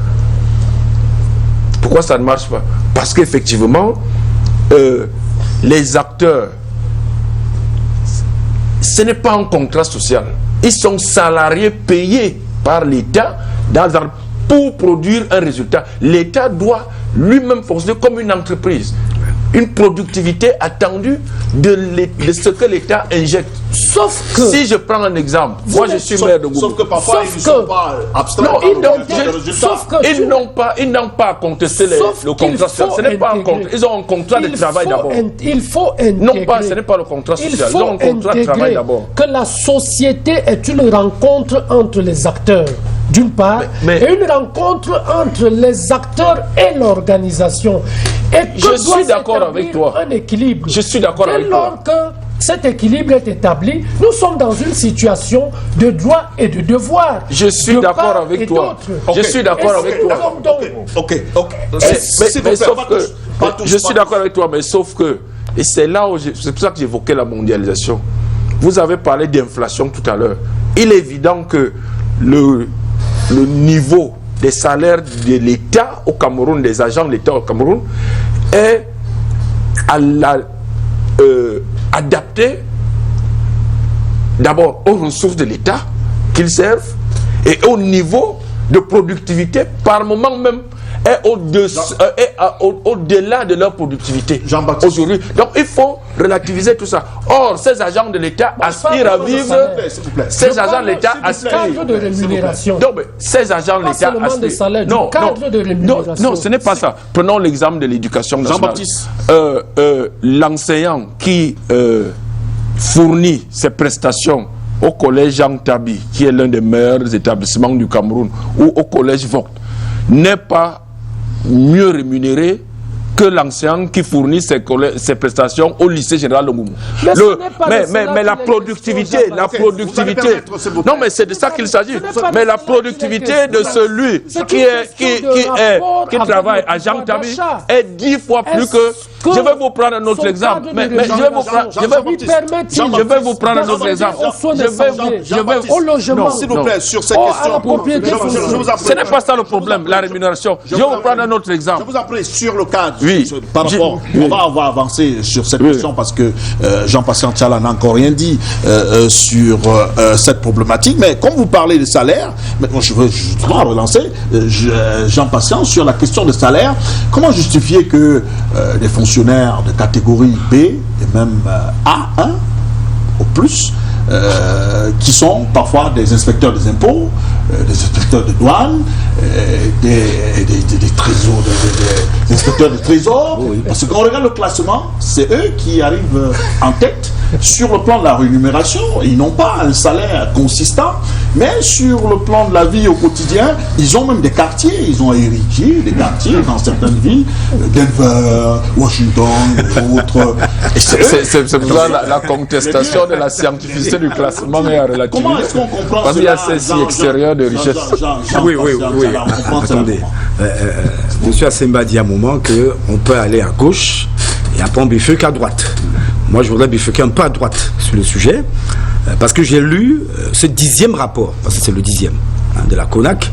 Pourquoi ça ne marche pas? Parce qu'effectivement, les acteurs, ce n'est pas un contrat social. Ils sont salariés payés par l'État pour produire un résultat. L'État doit lui-même fonctionner comme une entreprise. Une productivité attendue de ce que l'État injecte. Sauf que... Si je prends un exemple, moi je suis maire de Goumou. Sauf que parfois ils ne sont pas abstraits. Non, ils n'ont pas à contester le contrat social. Ce n'est pas un contrat. Ils ont un contrat de travail d'abord. Il faut intégrer. Non, pas, ce n'est pas le contrat social. Ils ont un contrat de travail d'abord. Que la société est une rencontre entre les acteurs, d'une part, et une rencontre entre les acteurs et l'organisation. Et je suis d'accord avec toi. Un équilibre. Je suis d'accord avec toi. Dès lors que cet équilibre est établi, nous sommes dans une situation de droit et de devoir. Je suis d'accord avec toi. Je suis d'accord avec toi. Mais sauf que je suis d'accord avec toi, mais sauf que, et c'est là où c'est pour ça que j'évoquais la mondialisation. Vous avez parlé d'inflation tout à l'heure. Il est évident que le niveau des salaires de l'État au Cameroun, des agents de l'État au Cameroun, est adapté d'abord aux ressources de l'État qu'ils servent et au niveau de productivité par moment même est au-delà de leur productivité aujourd'hui. Donc il faut relativiser tout ça. Or, ces agents de l'État aspirent à vivre. Ces agents de l'État aspirent. Cadre de rémunération. Non, mais ces agents de l'État aspirent. Non, ce n'est pas ça. Prenons l'exemple de l'éducation nationale. Jean-Baptiste. L'enseignant qui fournit ses prestations au collège Jean Tabi, qui est l'un des meilleurs établissements du Cameroun, ou au collège Vogt, n'est pas mieux rémunéré que l'enseignant qui fournit ses prestations au lycée général de Goumou. Mais la productivité, non mais c'est de ça qu'il s'agit. Mais la productivité de celui qui travaille à Jean Tabi est 10 fois plus que. Je vais vous prendre un autre exemple. Mais je vais vous prendre un autre exemple. Non, s'il vous plaît, sur cette question. Ce n'est pas ça le problème, la rémunération. Je vais vous prendre un autre exemple. Je vous en prie, sur le cadre. Oui. Par rapport, on va avancer sur cette question parce que Jean-Pascal Tchala n'a encore rien dit sur cette problématique. Mais comme vous parlez de salaire, je veux relancer Jean-Pascal sur la question des salaires. Comment justifier que des fonctionnaires de catégorie B et même A1 au plus, qui sont parfois des inspecteurs des impôts, des inspecteurs de douane, des trésors, des inspecteurs de trésor, parce que quand on regarde le classement, c'est eux qui arrivent en tête sur le plan de la rémunération. Ils n'ont pas un salaire consistant, mais sur le plan de la vie au quotidien, ils ont même des quartiers, ils ont hérité des quartiers dans certaines villes, Denver, Washington, autres. C'est pour ça la contestation de la scientificité du classement est à relativiser. Comment est-ce qu'on comprend parce qu'il y a ceci extérieur de richesse. Oui. Attendez. Monsieur Asemba dit à un moment qu'on peut aller à gauche Et après on bifurque à droite. Moi je voudrais bifurquer un peu à droite sur le sujet, parce que j'ai lu ce 10e rapport, parce que c'est le 10e de la CONAC.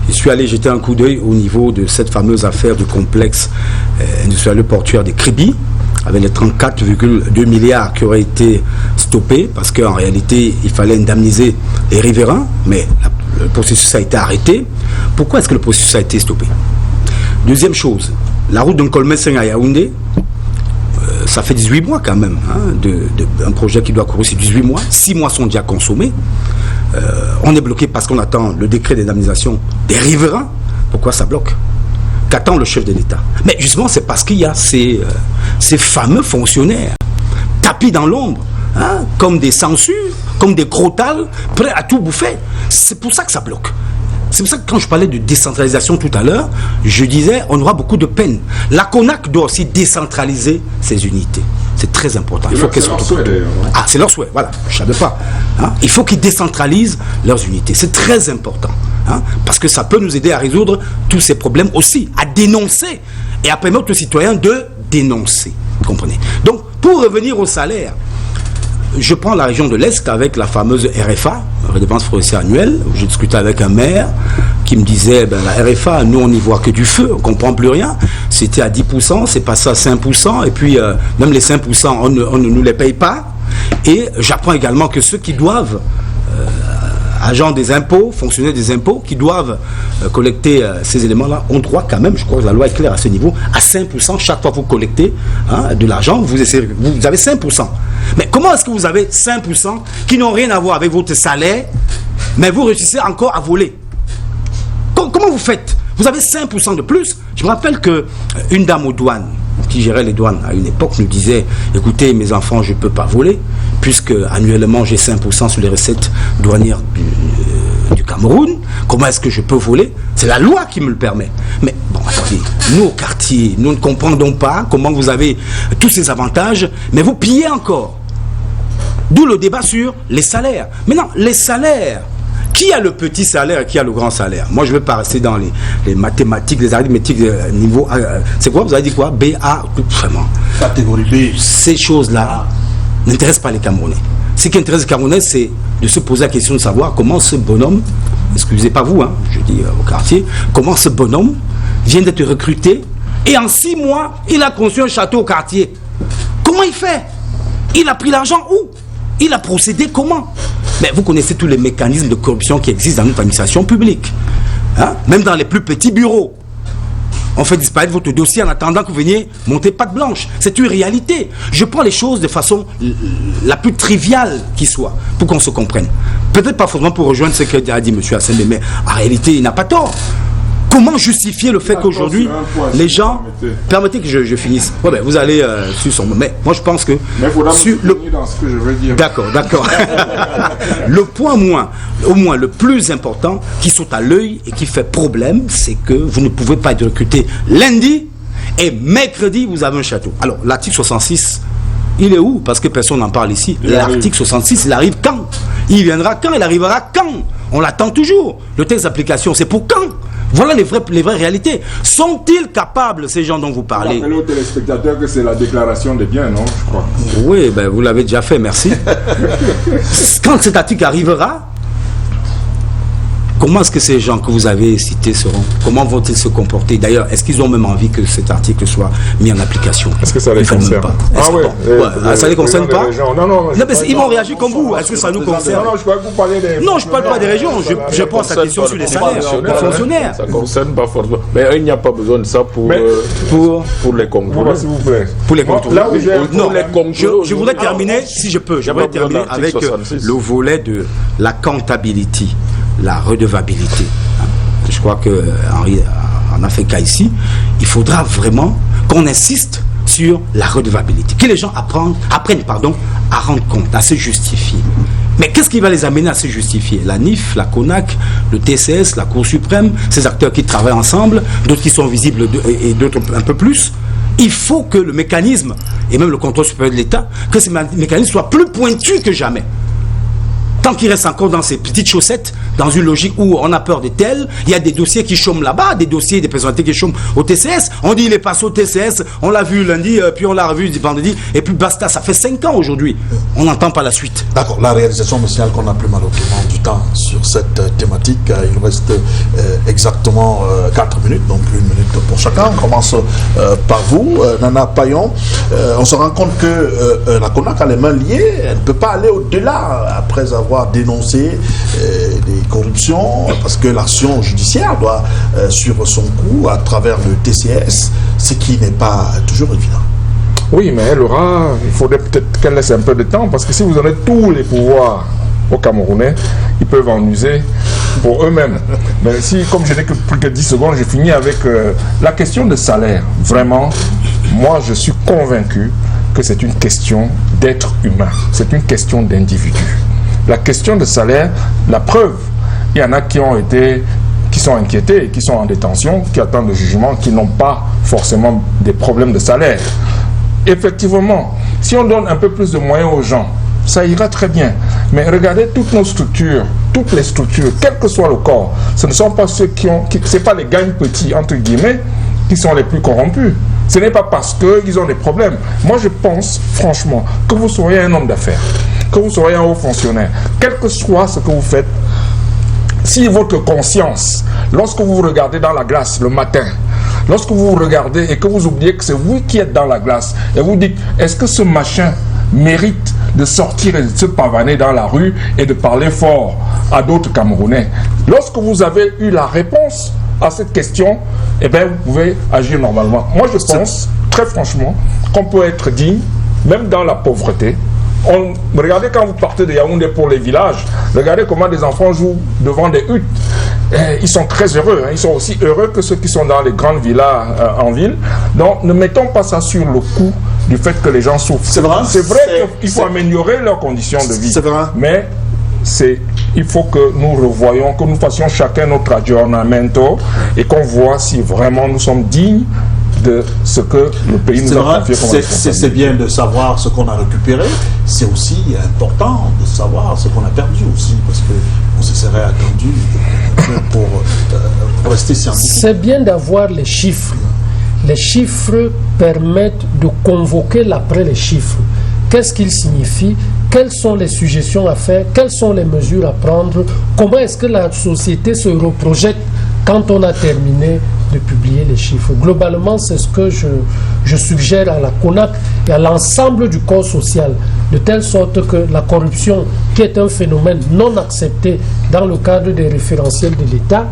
Je suis allé jeter un coup d'œil au niveau de cette fameuse affaire du complexe industriel portuaire des Kribi, avec les 34,2 milliards qui auraient été stoppés, parce qu'en réalité, il fallait indemniser les riverains, mais le processus a été arrêté. Pourquoi est-ce que le processus a été stoppé? Deuxième chose, la route d'Nkolmé-Seng à Yaoundé, ça fait 18 mois quand même, un projet qui doit courir sur 18 mois. 6 mois sont déjà consommés. On est bloqué parce qu'on attend le décret d'indemnisation des riverains. Pourquoi ça bloque? Qu'attend le chef de l'État? Mais justement, c'est parce qu'il y a ces fameux fonctionnaires tapis dans l'ombre, comme des censures, comme des crottales, prêts à tout bouffer. C'est pour ça que ça bloque. C'est pour ça que quand je parlais de décentralisation tout à l'heure, je disais on aura beaucoup de peine. La CONAC doit aussi décentraliser ses unités. C'est très important. Il faut qu'elles soient... Ah, c'est leur souhait, voilà, je ne savais pas. Il faut qu'ils décentralisent leurs unités. C'est très important. Parce que ça peut nous aider à résoudre tous ces problèmes aussi, à dénoncer et à permettre aux citoyens de dénoncer. Vous comprenez? Donc, pour revenir au salaire, je prends la région de l'Est avec la fameuse RFA, redevance forestière annuelle, où j'ai discuté avec un maire qui me disait, la RFA, nous on n'y voit que du feu, on ne comprend plus rien, c'était à 10%, c'est passé à 5%, et puis même les 5%, on ne nous les paye pas, et j'apprends également que ceux qui doivent, agents des impôts, fonctionnaires des impôts, qui doivent collecter ces éléments-là, ont droit quand même, je crois que la loi est claire à ce niveau, à 5%, chaque fois que vous collectez de l'argent, vous avez 5%. Mais comment est-ce que vous avez 5% qui n'ont rien à voir avec votre salaire, mais vous réussissez encore à voler? Comment vous faites? Vous avez 5% de plus. Je me rappelle qu'une dame aux douanes, qui gérait les douanes à une époque, nous disait, écoutez mes enfants, je ne peux pas voler, puisque annuellement j'ai 5% sur les recettes douanières du Cameroun. Comment est-ce que je peux voler? C'est la loi qui me le permet. Mais bon, attendez, nous au quartier, nous ne comprenons pas comment vous avez tous ces avantages, mais vous pillez encore. D'où le débat sur les salaires. Maintenant, les salaires, qui a le petit salaire et qui a le grand salaire? Moi, je ne vais pas rester dans les mathématiques, les arithmétiques niveau... c'est quoi? Vous avez dit quoi? B, A, tout, vraiment. Catégorie B. Ces choses-là n'intéressent pas les Camerounais. Ce qui intéresse les Camerounais, c'est de se poser la question de savoir comment ce bonhomme, excusez pas vous, je dis au quartier, comment ce bonhomme vient d'être recruté et en 6 mois, il a construit un château au quartier. Comment il fait? Il a pris l'argent où? Il a procédé comment? Mais vous connaissez tous les mécanismes de corruption qui existent dans notre administration publique. Même dans les plus petits bureaux. On fait disparaître votre dossier en attendant que vous veniez monter patte blanche. C'est une réalité. Je prends les choses de façon la plus triviale qui soit, pour qu'on se comprenne. Peut-être pas forcément pour rejoindre ce que a dit M. Hassane, mais en réalité, il n'a pas tort. Comment justifier le fait qu'aujourd'hui, les gens... Permettez que je finisse. Ouais, vous allez sur son... Mais moi, je pense que... Mais il faudra me dans ce que je veux dire. D'accord. Le point au moins le plus important, qui saute à l'œil et qui fait problème, c'est que vous ne pouvez pas être recruté lundi et mercredi, vous avez un château. Alors, l'article 66... il est où? Parce que personne n'en parle ici. L'article 66, il arrive quand? Il viendra quand? Il arrivera quand? On l'attend toujours. Le texte d'application, c'est pour quand? Voilà les vraies réalités. Sont-ils capables, ces gens dont vous parlez? Rappelez aux téléspectateurs que c'est la déclaration des biens, non? Je crois. Oui, vous l'avez déjà fait, merci. Quand cet article arrivera, comment est-ce que ces gens que vous avez cités seront? Comment vont-ils se comporter? D'ailleurs, est-ce qu'ils ont même envie que cet article soit mis en application? Est-ce que ça les concerne? Ça les concerne pas? Non, ils vont réagir comme vous. Est-ce que ça nous concerne? Non, je crois que vous parlez des... Non, je ne parle pas des régions. Je pose la question sur les salaires, les fonctionnaires. Ça ne concerne pas forcément. Mais il n'y a pas besoin de ça pour les contrôleurs. S'il vous plaît. Pour les contrôleurs. Non, je voudrais terminer, si je peux, avec le volet de la comptabilité. La redevabilité. Je crois qu'Henri en a fait cas ici. Il faudra vraiment qu'on insiste sur la redevabilité. Que les gens apprennent à rendre compte, à se justifier. Mais qu'est-ce qui va les amener à se justifier? La NIF, la CONAC, le TCS, la Cour suprême, ces acteurs qui travaillent ensemble, d'autres qui sont visibles et d'autres un peu plus. Il faut que le mécanisme, et même le contrôle supérieur de l'État, que ces mécanismes soient plus pointus que jamais. Tant qu'il reste encore dans ces petites chaussettes, dans une logique où on a peur de tel, il y a des dossiers qui chôment là-bas, des dossiers, des personnalités qui chôment au TCS. On dit il est passé au TCS, on l'a vu lundi, puis on l'a revu vendredi, et puis basta, ça fait 5 ans aujourd'hui. On n'entend pas la suite. D'accord, la réalisation me signale qu'on n'a plus malheureusement du temps sur cette thématique. Il reste exactement 4 minutes, donc 1 minute pour chacun. On commence par vous, Nana Payon. On se rend compte que la CONAC a les mains liées, elle ne peut pas aller au-delà après avoir dénoncé des corruptions, parce que l'action judiciaire doit suivre son cours à travers le TCS, ce qui n'est pas toujours évident. Oui, mais il faudrait peut-être qu'elle laisse un peu de temps, parce que si vous donnez tous les pouvoirs aux Camerounais, ils peuvent en user pour eux-mêmes. Mais si, comme je n'ai que plus que 10 secondes, j'ai fini avec la question de salaire. Vraiment, moi je suis convaincu que c'est une question d'être humain, c'est une question d'individu. La question de salaire, la preuve, il y en a qui sont inquiétés, qui sont en détention, qui attendent le jugement, qui n'ont pas forcément des problèmes de salaire. Effectivement, si on donne un peu plus de moyens aux gens, ça ira très bien. Mais regardez toutes nos structures, toutes les structures, quel que soit le corps, ce ne sont pas ceux c'est pas les gangs petits, entre guillemets, qui sont les plus corrompus. Ce n'est pas parce qu'ils ont des problèmes. Moi, je pense, franchement, que vous soyez un homme d'affaires, que vous soyez un haut fonctionnaire, quel que soit ce que vous faites, si votre conscience, lorsque vous vous regardez dans la glace le matin, lorsque vous vous regardez et que vous oubliez que c'est vous qui êtes dans la glace, et vous dites, est-ce que ce machin mérite de sortir et de se pavaner dans la rue et de parler fort à d'autres Camerounais? Lorsque vous avez eu la réponse à cette question, eh bien, vous pouvez agir normalement. Moi, je pense, très franchement, qu'on peut être digne, même dans la pauvreté. Regardez quand vous partez de Yaoundé pour les villages, regardez comment des enfants jouent devant des huttes. Ils sont très heureux, hein. Ils sont aussi heureux que ceux qui sont dans les grandes villas en ville. Donc ne mettons pas ça sur le coup du fait que les gens souffrent. C'est vrai qu'il faut améliorer leurs conditions de vie. Mais il faut que nous revoyions, que nous fassions chacun notre aggiornamento et qu'on voit si vraiment nous sommes dignes de ce que le pays nous a confié. C'est bien de savoir ce qu'on a récupéré, c'est aussi important de savoir ce qu'on a perdu aussi, parce qu'on se serait attendu pour rester scientifique. C'est bien d'avoir les chiffres. Les chiffres permettent de convoquer l'après les chiffres. Qu'est-ce qu'ils signifient? Quelles sont les suggestions à faire? Quelles sont les mesures à prendre? Comment est-ce que la société se reprojette quand on a terminé de publier les chiffres? Globalement, c'est ce que je suggère à la CONAC et à l'ensemble du corps social, de telle sorte que la corruption, qui est un phénomène non accepté dans le cadre des référentiels de l'État,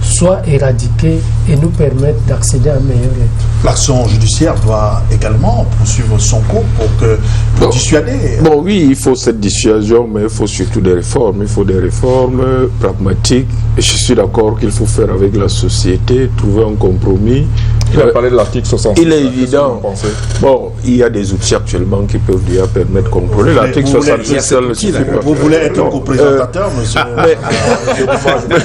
soit éradiquée et nous permettre d'accéder à un meilleur état. L'action judiciaire doit également poursuivre son cours pour dissuader. Bon, oui, il faut cette dissuasion, mais il faut surtout des réformes. Il faut des réformes pragmatiques. Et je suis d'accord qu'il faut faire avec la société, trouver un compromis. Il a parlé de l'article 66. Il est évident. Bon, il y a des outils actuellement qui peuvent déjà permettre de contrôler. L'article 66 seul ne suffit pas. Vous voulez être un co-présentateur, monsieur?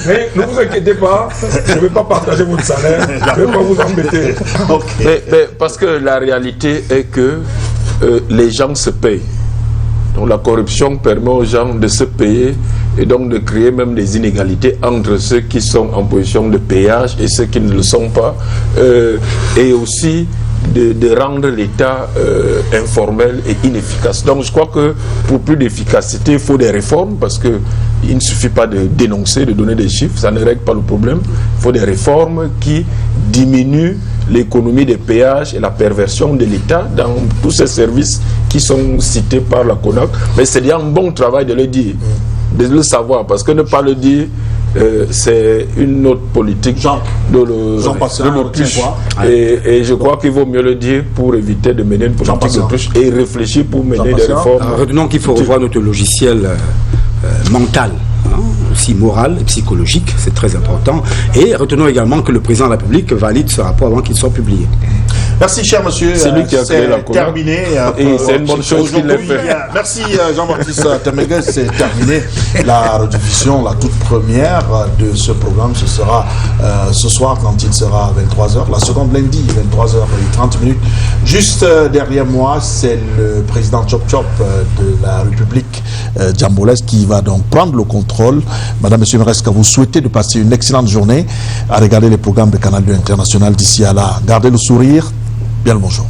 Mais ne vous inquiétez pas, je ne vais pas partager votre salaire, je ne vais pas vous embêter. Mais parce que la réalité est que les gens se payent. Donc la corruption permet aux gens de se payer et donc de créer même des inégalités entre ceux qui sont en position de payage et ceux qui ne le sont pas. Et aussi de rendre l'État informel et inefficace. Donc je crois que pour plus d'efficacité, il faut des réformes parce que il ne suffit pas de dénoncer, de donner des chiffres, ça ne règle pas le problème. Il faut des réformes qui diminuent l'économie des péages et la perversion de l'État dans tous ces services qui sont cités par la CONAC. Mais c'est déjà un bon travail de le dire, de le savoir, parce que ne pas le dire, c'est une autre politique de l'autruche. Et je crois qu'il vaut mieux le dire pour éviter de mener une politique d'autruche et réfléchir pour mener des réformes. Retenons qu'il faut revoir notre logiciel mental, aussi moral et psychologique, c'est très important. Et retenons également que le président de la République valide ce rapport avant qu'il soit publié. Merci, cher monsieur. C'est lui qui a créé la CONAC. Terminé. Et c'est une bonne chose qu'il l'ait fait. Merci, Jean-Baptiste Temegues. C'est terminé. La rediffusion, la toute première de ce programme, ce sera ce soir quand il sera à 23h. La seconde lundi, 23h30. Juste derrière moi, c'est le président Chop Chop de la République Djambolès qui va donc prendre le contrôle. Madame, Monsieur, il me reste qu'à vous souhaiter de passer une excellente journée à regarder les programmes de Canal 2 International d'ici à là. Gardez le sourire. Bien le bonjour.